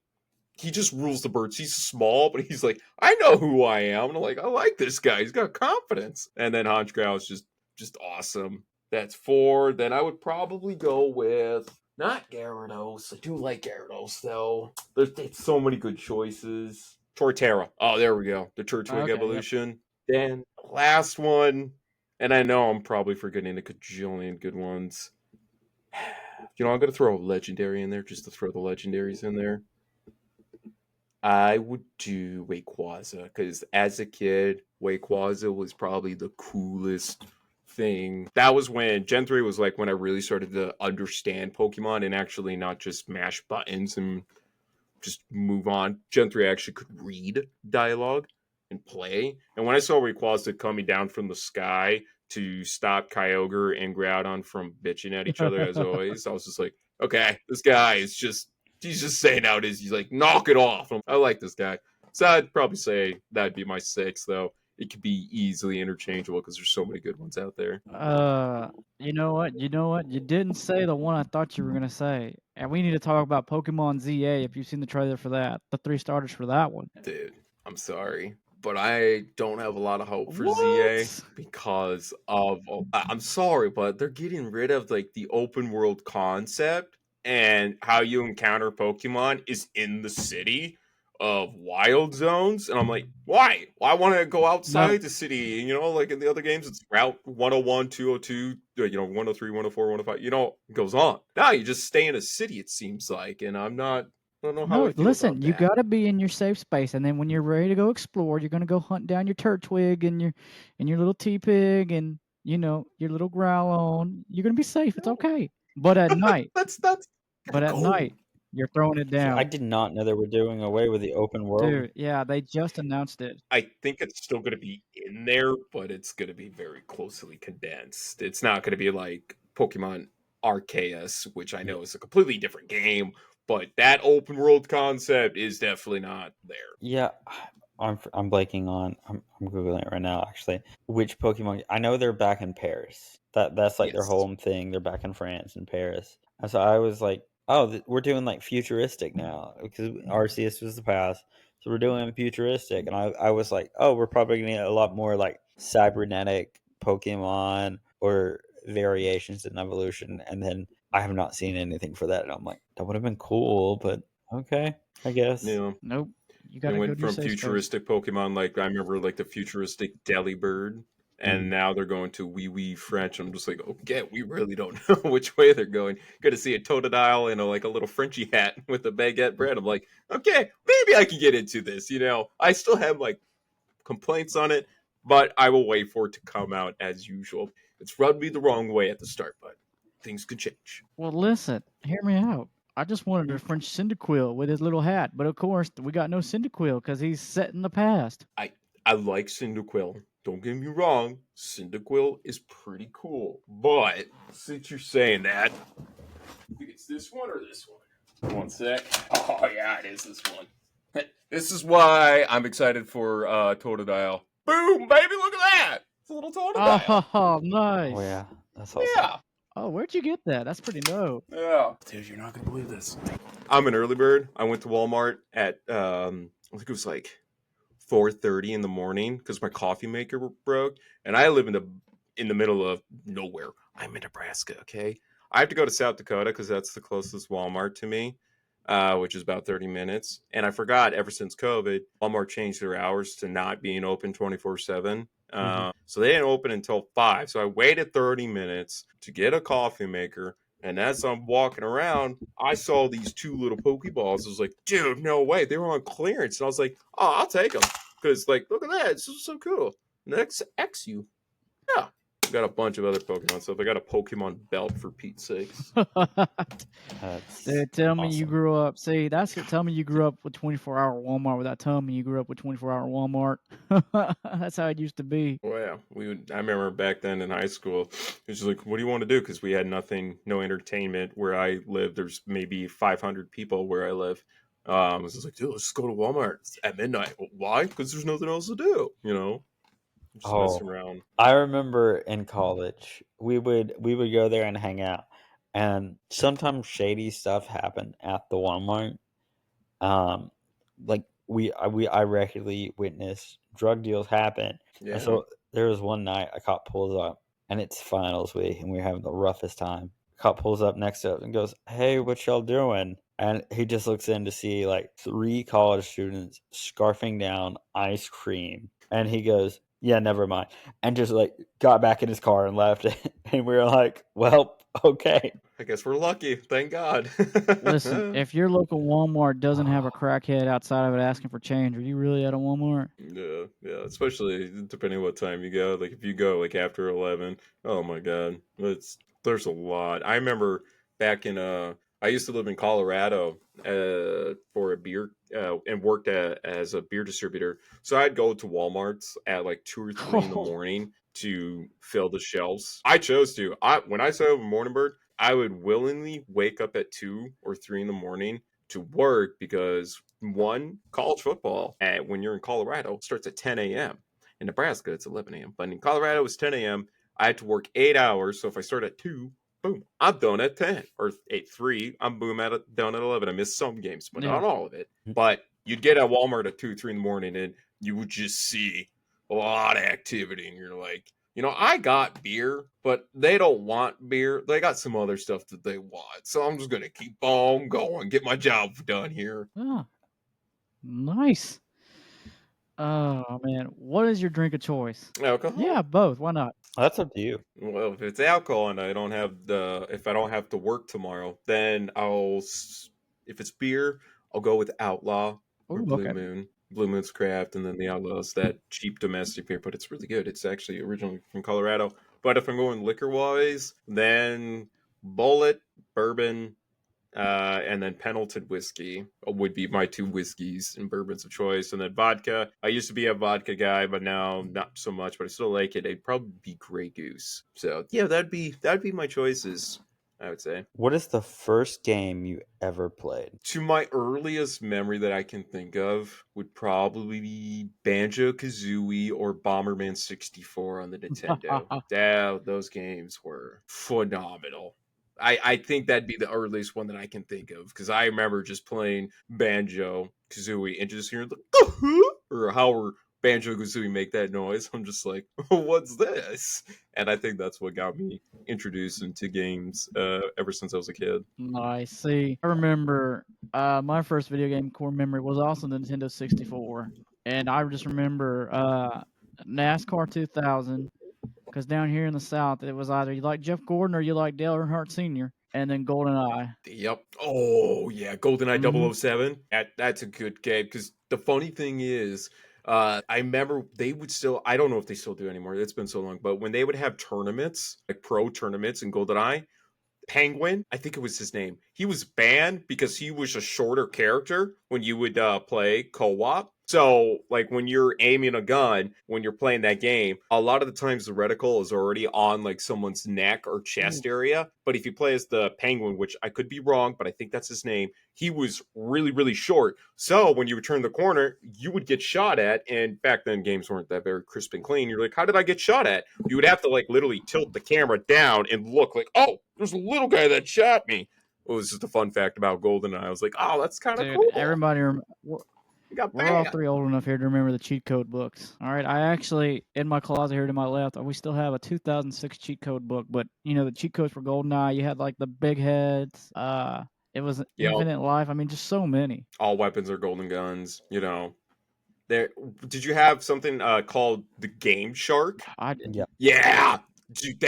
he just rules the birds. He's small, but he's like, I know who I am. And I'm like, I like this guy. He's got confidence. And then Honchkrow is just awesome. That's 4. Then I would probably go with not Gyarados. I do like Gyarados, though. There's so many good choices. Torterra. Oh, there we go. The Turtwig evolution. Yep. Then last one, and I know I'm probably forgetting a cajillion good ones. I'm going to throw a legendary in there just to throw the legendaries in there. I would do Rayquaza, because as a kid, Rayquaza was probably the coolest thing. That was when Gen 3 was like when I really started to understand Pokemon and actually not just mash buttons and just move on. Gen 3 actually could read dialogue and play. And when I saw Rayquaza coming down from the sky to stop Kyogre and Groudon from bitching at each other as always, I was just like, okay, this guy is he's just saying out he's like, knock it off. I like this guy. So I'd probably say that'd be my 6, though. It could be easily interchangeable because there's so many good ones out there. You know what? You didn't say the one I thought you were gonna say, and we need to talk about Pokemon ZA. If you've seen the trailer for that, the 3 starters for that one. Dude, I'm sorry, but I don't have a lot of hope for ZA because of. I'm sorry, but they're getting rid of like the open world concept, and how you encounter Pokemon is in the city of wild zones, and I'm like, why want to go outside the city? Like in the other games, it's Route 101, 202, 103, 104, 105, it goes on. Now you just stay in a city, it seems like, and I don't know how I feel listen, about you that. gotta be in your safe space, and then when you're ready to go explore, you're gonna go hunt down your Turtwig and your little T-Pig and your little Growlithe. You're gonna be safe. It's okay. But at night, that's but at night, You're throwing it See, I down. did not know they were doing away with the open world. Dude, yeah, they just announced it. I think it's still going to be in there, but it's going to be very closely condensed. It's not going to be like Pokemon Arceus, which I know is a completely different game, but that open world concept is definitely not there. Yeah, I'm blanking on. I'm googling it right now. Actually, which Pokemon? I know they're back in Paris. That's like their Yes. home thing. They're back in France and Paris. And so I was like, oh, we're doing like futuristic now because Arceus was the past. So we're doing futuristic, and I was like, oh, we're probably gonna get a lot more like cybernetic Pokemon or variations in evolution. And then I have not seen anything for that, and I'm like, that would have been cool, but okay, I guess. You know, Nope. You they gotta go went do from safe space. futuristic Pokemon, like I remember like the futuristic Delibird, and Mm. now they're going to wee French. I'm just like, okay, we really don't know which way they're going. Good to see a Totodile in like a little Frenchy hat with a baguette bread. I'm like, okay, maybe I can get into this. You know, I still have like complaints on it, but I will wait for it to come out as usual. It's rubbed me the wrong way at the start, but things could change. Well, listen, hear me out. I just wanted a French Cyndaquil with his little hat, but of course we got no Cyndaquil because he's set in the past. I like Cyndaquil. Don't get me wrong, Cyndaquil is pretty cool. But since you're saying that, I think it's this one or this one. One sec. Oh yeah, it is this one. This is why I'm excited for Totodile. Boom, baby, look at that! It's a little Totodile. Oh, nice. Oh yeah, that's awesome. Yeah. Oh, where'd you get that? That's pretty dope. Yeah. Dude, you're not gonna believe this. I'm an early bird. I went to Walmart at I think it was like 4:30 in the morning because my coffee maker broke, and I live in the middle of nowhere. I'm in Nebraska. Okay, I have to go to South Dakota because that's the closest Walmart to me, which is about 30 minutes. And I forgot, ever since COVID, Walmart changed their hours to not being open 24/7. So they didn't open until 5. So I waited 30 minutes to get a coffee maker. And as I'm walking around, I saw these 2 little Pokeballs. I was like, dude, no way. They were on clearance. And I was like, oh, I'll take them. Because, like, look at that. It's so cool. Next, XU. Yeah. I got a bunch of other Pokemon stuff. I got a Pokemon belt for Pete's sakes. That's Dude, tell me you awesome. grew up. See, that's what. Tell me you grew up with 24-hour Walmart without telling me you grew up with 24-hour Walmart. That's how it used to be. Well, yeah, I remember back then in high school, it was just like, what do you want to do? Because we had nothing, no entertainment where I live. There's maybe 500 people where I live. I was just like, dude, let's just go to Walmart at midnight. Well, why? Because there's nothing else to do, you know? Just messing Oh, around. I remember in college we would go there and hang out, and sometimes shady stuff happened at the Walmart. Um, like I regularly witnessed drug deals happen, Yeah. and so there was one night a cop pulls up, and it's finals week, and we're having the roughest time. Cop pulls up next to us and goes, "Hey, what y'all doing?" And he just looks in to see like 3 college students scarfing down ice cream, and he goes, "Yeah, never mind," and just like got back in his car and left. And we were like, "Well, okay." I guess we're lucky. Thank God. Listen, if your local Walmart doesn't have a crackhead outside of it asking for change, are you really at a Walmart? Yeah, especially depending what time you go. Like if you go like after 11, oh my God, there's a lot. I remember back in I used to live in Colorado for a beer and worked as a beer distributor. So I'd go to Walmart's at like 2 or 3 in the morning to fill the shelves. I chose to. When I said morning bird, I would willingly wake up at 2 or 3 in the morning to work because one, college football when you're in Colorado starts at 10 a.m. In Nebraska, it's 11 a.m. But in Colorado, it's 10 a.m. I had to work 8 hours. So if I start at 2, boom, I'm done at 10 or 8:03. I'm done at 11. I missed some games, but Yeah. not all of it. But you'd get at Walmart at 2, 3 in the morning and you would just see a lot of activity. And you're like, you know, I got beer, but they don't want beer. They got some other stuff that they want. So I'm just going to keep on going, get my job done here. Oh, nice. Oh man, what is your drink of choice? Alcohol? Yeah, both. Why not? That's up to you. Well, if it's alcohol and if I don't have to work tomorrow, then if it's beer, I'll go with Outlaw or Ooh, Blue okay. Moon. Blue Moon's craft, and then the Outlaw's that cheap domestic beer, but it's really good. It's actually originally from Colorado. But if I'm going liquor wise, then Bullet, bourbon, and then Pendleton whiskey would be my 2 whiskeys and bourbons of choice. And then vodka. I used to be a vodka guy, but now not so much. But I still like it. It'd probably be Grey Goose. So yeah, that'd be my choices, I would say. What is the first game you ever played? To my earliest memory that I can think of would probably be Banjo-Kazooie or Bomberman 64 on the Nintendo. Yeah, those games were phenomenal. I think that'd be the earliest one that I can think of because I remember just playing Banjo-Kazooie and just hearing the or however Banjo-Kazooie make that noise. I'm just like, what's this? And I think that's what got me introduced into games ever since I was a kid. Nice. See, I remember my first video game core memory was also the Nintendo 64, and I just remember NASCAR 2000. Because down here in the South, it was either you like Jeff Gordon or you like Dale Earnhardt Sr. and then GoldenEye. Yep. Oh yeah, GoldenEye Mhm. 007. That's a good game because the funny thing is, I remember they would still. I don't know if they still do anymore. It's been so long, but when they would have tournaments, like pro tournaments in GoldenEye, Penguin, I think it was his name. He was banned because he was a shorter character when you would play co-op. So, like when you're aiming a gun, when you're playing that game, a lot of the times the reticle is already on like someone's neck or chest area. But if you play as the Penguin, which I could be wrong, but I think that's his name, he was really, really short. So when you would turn the corner, you would get shot at. And back then, games weren't that very crisp and clean. You're like, how did I get shot at? You would have to like literally tilt the camera down and look like, oh, there's a little guy that shot me. It was just a fun fact about GoldenEye. I was like, oh, that's kind of Dude, cool. everybody, You got we're all banned. 3 old enough here to remember the cheat code books. All right, I actually, in my closet here to my left, we still have a 2006 cheat code book, but you know, the cheat codes for GoldenEye, you had like the big heads, it was Yep. Infinite Life. I mean, just so many. All weapons are golden guns, you know. There, did you have something called the Game Shark? I did. Yeah. Yeah, dude,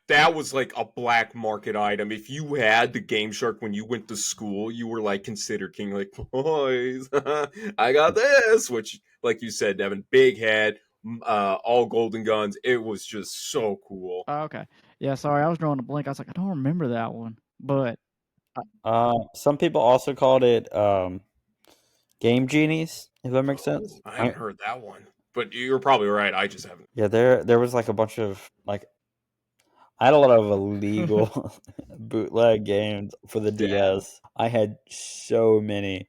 that was like a black market item. If you had the Game Shark when you went to school, you were like considered king. Like, boys, I got this. Which, like you said, Devin, big head, all golden guns. It was just so cool. Oh, okay. Yeah, sorry, I was drawing a blank. I was like, I don't remember that one, but Some people also called it Game Genies, if that makes sense. I haven't heard that one, but you're probably right. I just haven't. Yeah, there was like a bunch of like I had a lot of illegal bootleg games for the DS. I had so many,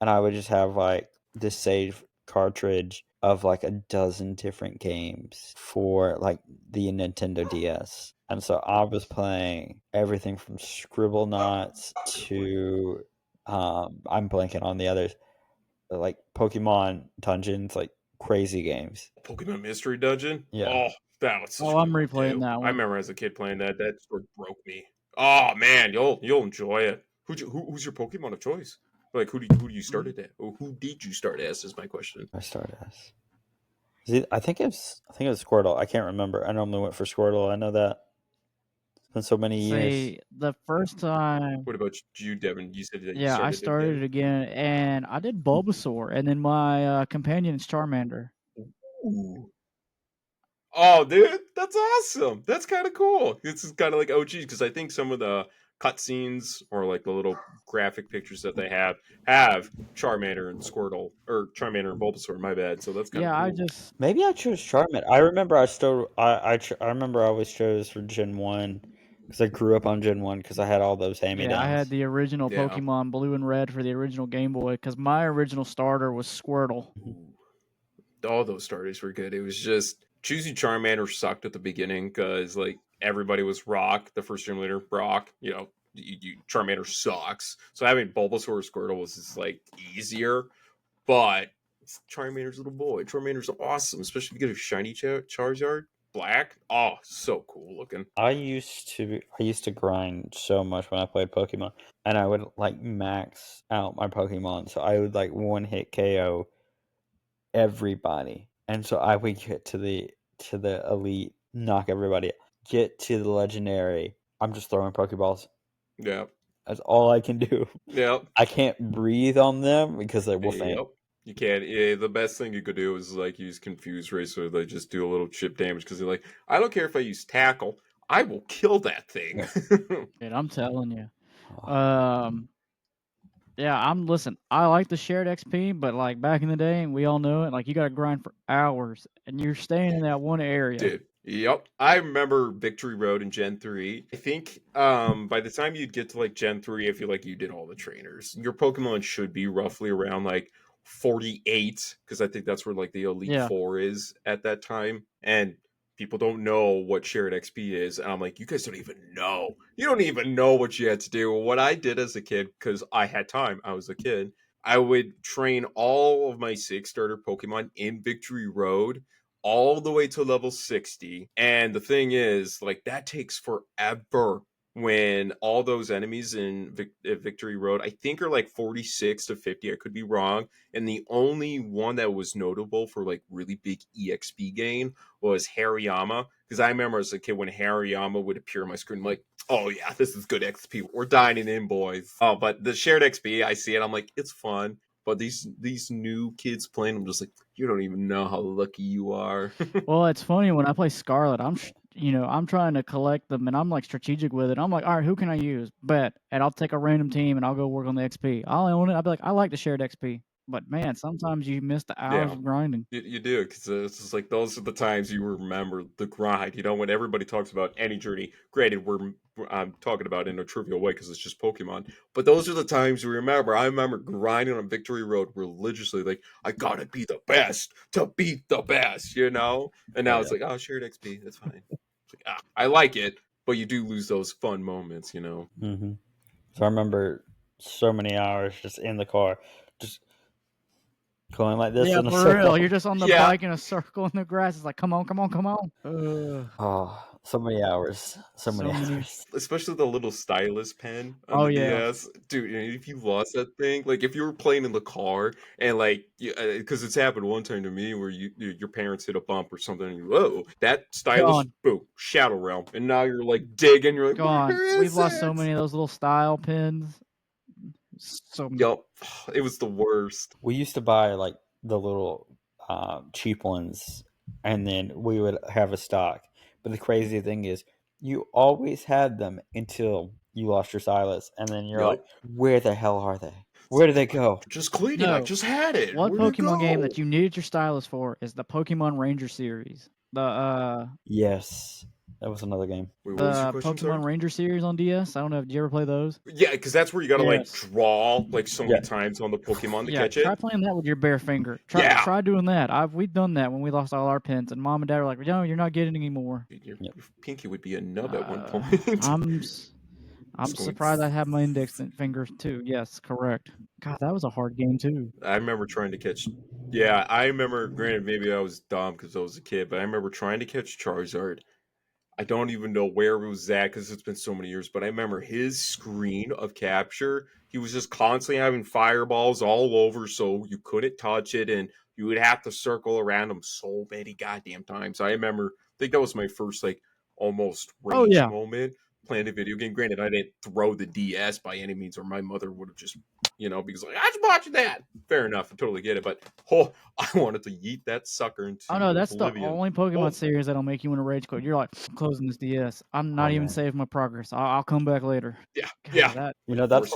and I would just have like this save cartridge of like a dozen different games for like the Nintendo DS. And so I was playing everything from Scribble Knots to I'm blanking on the others, like Pokemon Dungeons, like crazy games. Pokemon Mystery Dungeon. Yeah. Oh, that was such a I'm good one, replaying too. that I one. remember as a kid playing that. That sort of broke me. Oh man, you'll enjoy it. Who's your Pokemon of choice? Like who do you started at? Or who did you start as? Is my question. I started as. I think it was Squirtle. I can't remember. I normally went for Squirtle. I know that. It's been so many years. See, the first time, What about you, Devin? You said that you yeah, I started started it again, and I did Bulbasaur, and then my companion is Charmander. Ooh. Oh, dude, that's awesome. That's kind of cool. This is kind of like OG because I think some of the cutscenes or like the little graphic pictures that they have Charmander and Squirtle or Charmander and Bulbasaur. My bad. So that's kind of Yeah, I cool. just Maybe I chose Charmander. I remember I remember I always chose for Gen 1 because I grew up on Gen 1 because I had all those hand-me-downs. yeah, I had the original Yeah. Pokemon Blue and Red for the original Game Boy because my original starter was Squirtle. Ooh. All those starters were good. It was just choosing Charmander sucked at the beginning because like everybody was Rock, the first gym leader, Brock. You know, Charmander sucks. So having Bulbasaur or Squirtle was just like easier, but Charmander's little boy. Charmander's awesome, especially if you get a shiny Charizard, black. Oh, so cool looking. I used to grind so much when I played Pokemon, and I would like max out my Pokemon, so I would like one hit KO everybody, and so I would get to the elite, knock everybody, get to the legendary. I'm just throwing Pokeballs. Yeah. That's all I can do. Yep. I can't breathe on them because they will faint. Yep. You can't. Yeah, the best thing you could do is like use Confuse Ray, so they just do a little chip damage because they're like, I don't care if I use Tackle, I will kill that thing. Dude, I'm telling you. Yeah, listen, I like the shared XP, but like back in the day, and we all know it, like you gotta grind for hours and you're staying in that one area. Dude, yep. I remember Victory Road in Gen 3. I think by the time you'd get to like Gen 3, I feel like you did all the trainers. Your Pokemon should be roughly around like 48, because I think that's where like the Elite Yeah. Four is at that time. And people don't know what shared XP is. And I'm like, you guys don't even know. You don't even know what you had to do. What I did as a kid, because I had time, I was a kid, I would train all of my 6 starter Pokemon in Victory Road all the way to level 60. And the thing is, like, that takes forever when all those enemies in Victory Road, I think, are like 46 to 50. I could be wrong. And the only one that was notable for like really big EXP gain was Hariyama. Because I remember as a kid when Hariyama would appear on my screen, I'm like, oh yeah, this is good XP. We're dining in, boys. Oh, but the shared XP, I see it. I'm like, it's fun. But these new kids playing, I'm just like, you don't even know how lucky you are. Well, it's funny when I play Scarlet, I'm trying to collect them and I'm like strategic with it. I'm like, all right, who can I use? Bet, and I'll take a random team and I'll go work on the XP. I'll own it. I'll be like, I like the shared XP, but man, sometimes you miss the hours Yeah. of grinding. You do, because it's just like those are the times you remember the grind. You know, when everybody talks about any journey, granted, I'm talking about it in a trivial way because it's just Pokemon, but those are the times you remember. I remember grinding on Victory Road religiously, like, I gotta be the best to beat the best, you know? And now it's like, oh, shared XP, that's fine. It's like, I like it, but you do lose those fun moments, you know? Mm-hmm. So I remember so many hours just in the car, just going like this Yeah, in a for circle. real. You're just on the Yeah. bike in a circle in the grass. It's like, come on, come on, come on. Oh, so many hours. So many So many- hours. Especially the little stylus pen on Oh, the yeah. DS, dude. If you lost that thing, like if you were playing in the car and like, because it's happened one time to me where your parents hit a bump or something, and you whoa, that stylus, Gone. boom, Shadow Realm, and now you're like digging, you're like, Gone. where We've is lost so it? many of those little style pins. So many. Yup, it was the worst. We used to buy like the little cheap ones, and then we would have a stock. But the crazy thing is, you always had them until you lost your Silas, and then you're like, Yup, where the hell are they? Where did they go? just clean it. I No. just had it. One Where'd it Pokemon game go? that you needed your stylus for is the Pokemon Ranger series. Yes, that was another game. Wait, what was your The question, sorry? Pokemon Ranger series on DS. I don't know. Did you ever play those? Yeah, because that's where you gotta like Yes. draw like so many Yeah. times on the Pokemon to Yeah, catch try it. playing that with your bare finger. Yeah. Try doing that. We've done that when we lost all our pins, and Mom and Dad were like, "No, you're not getting any more." Your Yep. pinky would be a nub at one Uh, point. I'm Just going, surprised I have my index fingers too. Yes, correct. God, that was a hard game too. I remember trying to catch. Yeah, I remember. Granted, maybe I was dumb because I was a kid, but I remember trying to catch Charizard. I don't even know where it was at because it's been so many years, but I remember his screen of capture. He was just constantly having fireballs all over, so you couldn't touch it, and you would have to circle around him so many goddamn times. I remember, I think that was my first, like, almost Oh rage yeah. moment playing a video game. Granted, I didn't throw the DS by any means, or my mother would have just, because like, I was watching that. Fair enough, I totally get it, but I wanted to yeet that sucker into Oh no, that's the oblivion. only Pokemon Oh, series that'll make you want to rage quit. You're like closing this DS. I'm Oh, not even man. saving my progress. I'll come back later. yeah, God, yeah. that You know, that's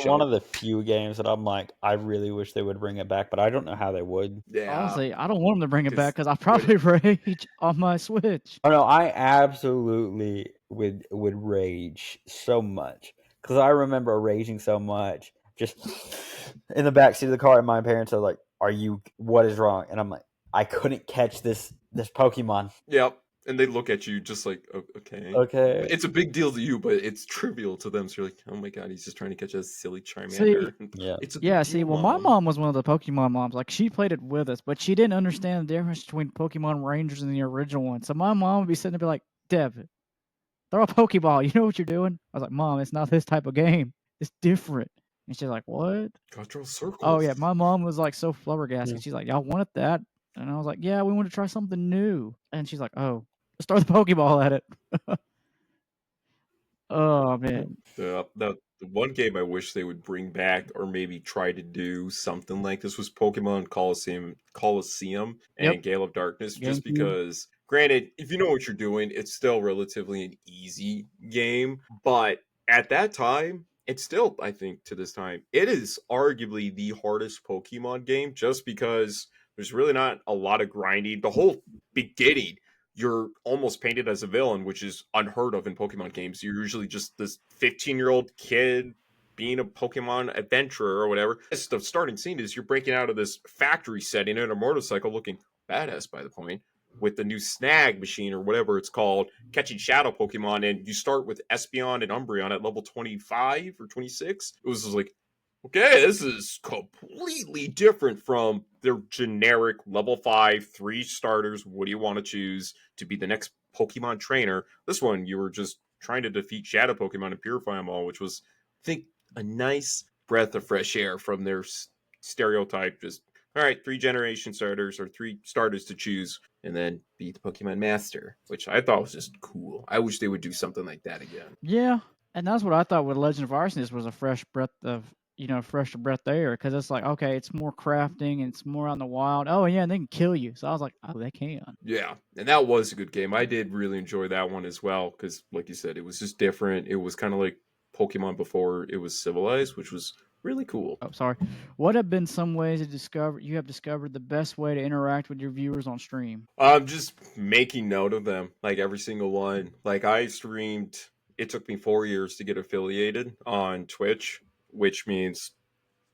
one of the few games that I'm like, I really wish they would bring it back, but I don't know how they would. Yeah. honestly, I don't want them to bring it 'cause back because I probably rage on my Switch. Oh no, I absolutely would rage so much because I remember raging so much just in the backseat of the car, and my parents are like, what is wrong?" And I'm like, I couldn't catch this Pokemon. Yep. And they look at you just like, okay. Okay. It's a big deal to you, but it's trivial to them. So you're like, oh my god, he's just trying to catch a silly See, Charmander. Yeah. It's a big yeah, deal, see, well, my mom was one of the Pokemon moms. Like, she played it with us, but she didn't understand the difference between Pokemon Rangers and the original one. So my mom would be sitting there, be like, "Dev, throw a Pokeball. You know what you're doing?" I was like, "Mom, it's not this type of game. It's different." And she's like, "What?" Gotta draw circles. Oh yeah, my mom was like so flabbergasted. Yeah. She's like, "Y'all wanted that?" And I was like, "Yeah, we want to try something new." And she's like, "Oh, let's throw the Pokeball at it." Oh man. The one game I wish they would bring back or maybe try to do something like this was Pokemon Coliseum Yep. and Gale of Darkness, just GameCube. because granted, if you know what you're doing, it's still relatively an easy game, but at that time it's still, I think, to this time, it is arguably the hardest Pokemon game just because there's really not a lot of grinding. The whole beginning, you're almost painted as a villain, which is unheard of in Pokemon games. You're usually just this 15-year-old kid being a Pokemon adventurer or whatever. The starting scene is you're breaking out of this factory setting in a motorcycle looking badass by the point with the new snag machine or whatever it's called, catching shadow Pokemon, and you start with Espeon and Umbreon at level 25 or 26. It was just like, okay, this is completely different from their generic level 5, 3 starters. What do you want to choose to be the next Pokemon trainer? This one, you were just trying to defeat shadow Pokemon and purify them all, which was, I think, a nice breath of fresh air from their stereotype. Just, all right, 3 generation starters or 3 starters to choose, and then be the Pokemon Master, which I thought was just cool. I wish they would do something like that again. Yeah, and that's what I thought with Legend of Arceus was a fresh breath of fresh breath of air, because it's like, okay, it's more crafting and it's more out in the wild. Oh yeah, and they can kill you. So I was like, oh, they can. Yeah, and that was a good game. I did really enjoy that one as well because, like you said, it was just different. It was kind of like Pokemon before it was civilized, which was really cool. Oh, sorry. What have been some ways you have discovered the best way to interact with your viewers on stream? Just making note of them, like every single one. Like I streamed, it took me 4 years to get affiliated on Twitch, which means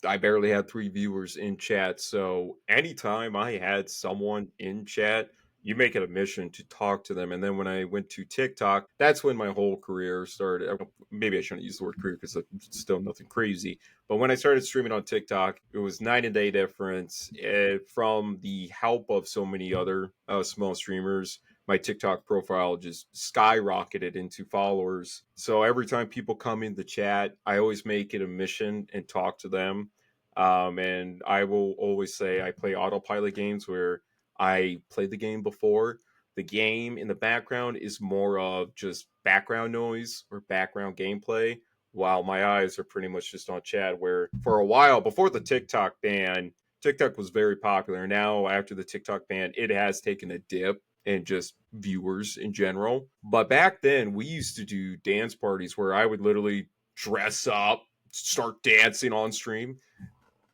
I barely had 3 viewers in chat. So anytime I had someone in chat, you make it a mission to talk to them. And then when I went to TikTok, that's when my whole career started. Maybe I shouldn't use the word career because it's still nothing crazy. But when I started streaming on TikTok, it was night and day difference. From the help of so many other small streamers, my TikTok profile just skyrocketed into followers. So every time people come in the chat, I always make it a mission and talk to them. And I will always say I play autopilot games where I played the game before. The game in the background is more of just background noise or background gameplay, while my eyes are pretty much just on chat. Where for a while, before the TikTok ban, TikTok was very popular. Now, after the TikTok ban, it has taken a dip in just viewers in general. But back then, we used to do dance parties where I would literally dress up, start dancing on stream.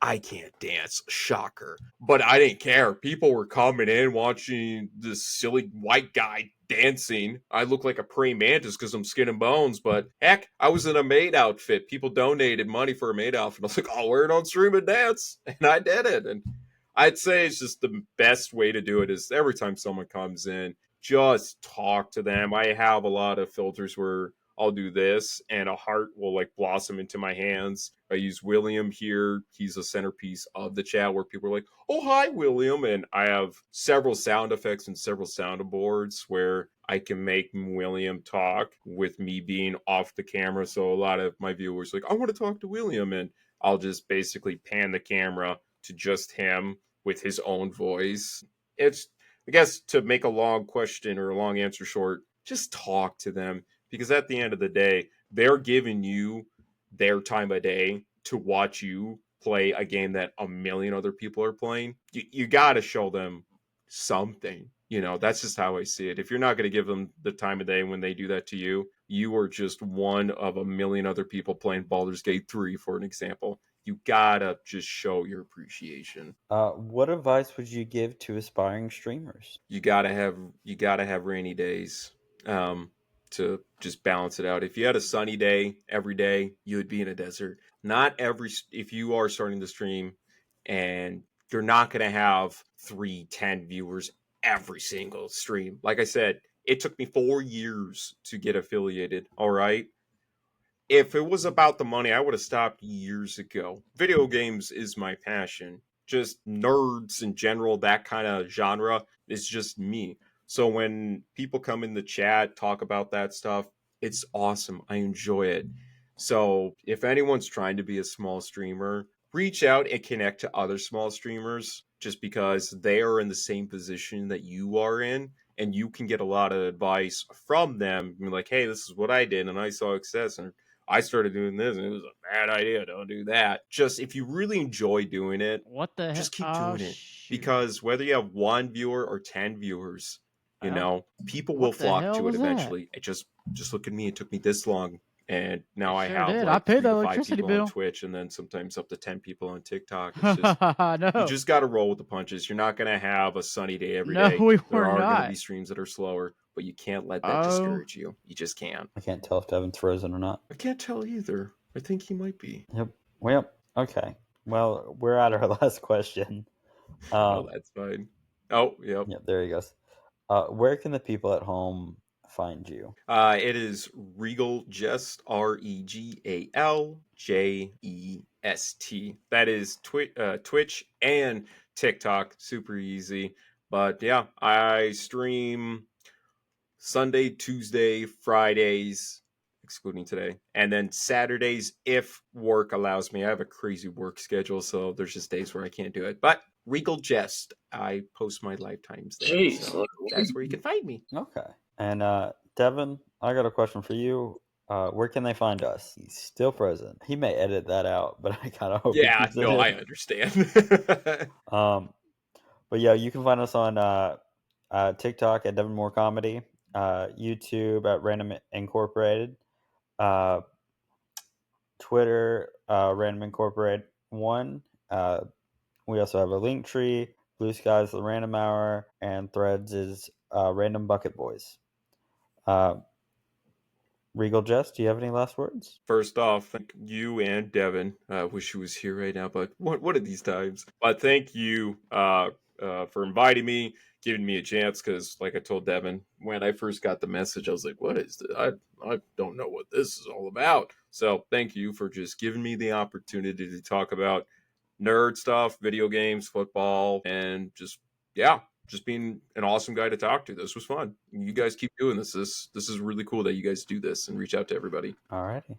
I can't dance, shocker. But I didn't care. People were coming in watching this silly white guy dancing. I look like a praying mantis because I'm skin and bones, but heck, I was in a maid outfit. People donated money for a maid outfit. I was like, I'll wear it on stream and dance. And I did it. And I'd say it's just the best way to do it is every time someone comes in, just talk to them. I have a lot of filters where I'll do this and a heart will like blossom into my hands. I use William here. He's a centerpiece of the chat where people are like, oh, hi, William. And I have several sound effects and several soundboards where I can make William talk with me being off the camera. So a lot of my viewers are like, I want to talk to William. And I'll just basically pan the camera to just him with his own voice. It's, I guess, to make a long question or a long answer short, just talk to them. Because at the end of the day, they're giving you their time of day to watch you play a game that a million other people are playing. You got to show them something. That's just how I see it. If you're not going to give them the time of day when they do that to you, you are just one of a million other people playing Baldur's Gate 3, for an example. You gotta just show your appreciation. What advice would you give to aspiring streamers? You gotta have rainy days. To just balance it out. If you had a sunny day every day, you would be in a desert. If you are starting to stream and you're not going to have 310 viewers every single stream. Like I said, it took me 4 years to get affiliated. All right. If it was about the money, I would have stopped years ago. Video games is my passion. Just nerds in general, that kind of genre is just me. So when people come in the chat, talk about that stuff, it's awesome. I enjoy it. So if anyone's trying to be a small streamer, reach out and connect to other small streamers just because they are in the same position that you are in. And you can get a lot of advice from them. Like, hey, this is what I did and I saw success. And I started doing this and it was a bad idea. Don't do that. Just if you really enjoy doing it, What the heck? just keep doing it. Because whether you have 1 viewer or 10 viewers, people will flock to it eventually. Just look at me. It took me this long And now I Sure have did. I like paid 3 that to 5 electricity people on bill. Twitch, and then sometimes up to 10 people on TikTok. It's just you No. just got to roll with the punches. You're not going to have a sunny day every No, day. we There were are going to not. be streams that are slower, but you can't let that Oh, discourage you. You just can't. I can't tell if Devin's frozen or not. I can't tell either. I think he might be. Yep. Well, okay. Well, we're at our last question. Oh, that's fine. Oh, yep. Yeah, there he goes. Where can the people at home find you? It is Regal Jest, RegalJest. That is Twitch and TikTok. Super easy. But yeah, I stream Sunday, Tuesday, Fridays, excluding today, and then Saturdays if work allows me. I have a crazy work schedule, so there's just days where I can't do it. But Regal Jest, I post my lifetimes there. Jeez, So that's where you can find me. Okay. And Devin, I got a question for you. Where can they find us? He's still frozen. He may edit that out, but I kind of hope he Yeah, keeps it no, in. I understand. But yeah, you can find us on TikTok at Devin Moore Comedy, YouTube at Random Incorporated, Twitter Random Incorporated 1. We also have a link tree. Blue Sky is the Random Hour, and Threads is Random Bucket Boys. Regal Jest, do you have any last words? First off, thank you and Devin. I wish he was here right now, but one of these times. But thank you for inviting me, giving me a chance, because like I told Devin, when I first got the message, I was like, what is this? I don't know what this is all about. So thank you for just giving me the opportunity to talk about nerd stuff, video games, football, and just being an awesome guy to talk to. This was fun. You guys keep doing this. This is really cool that you guys do this and reach out to everybody. Alrighty.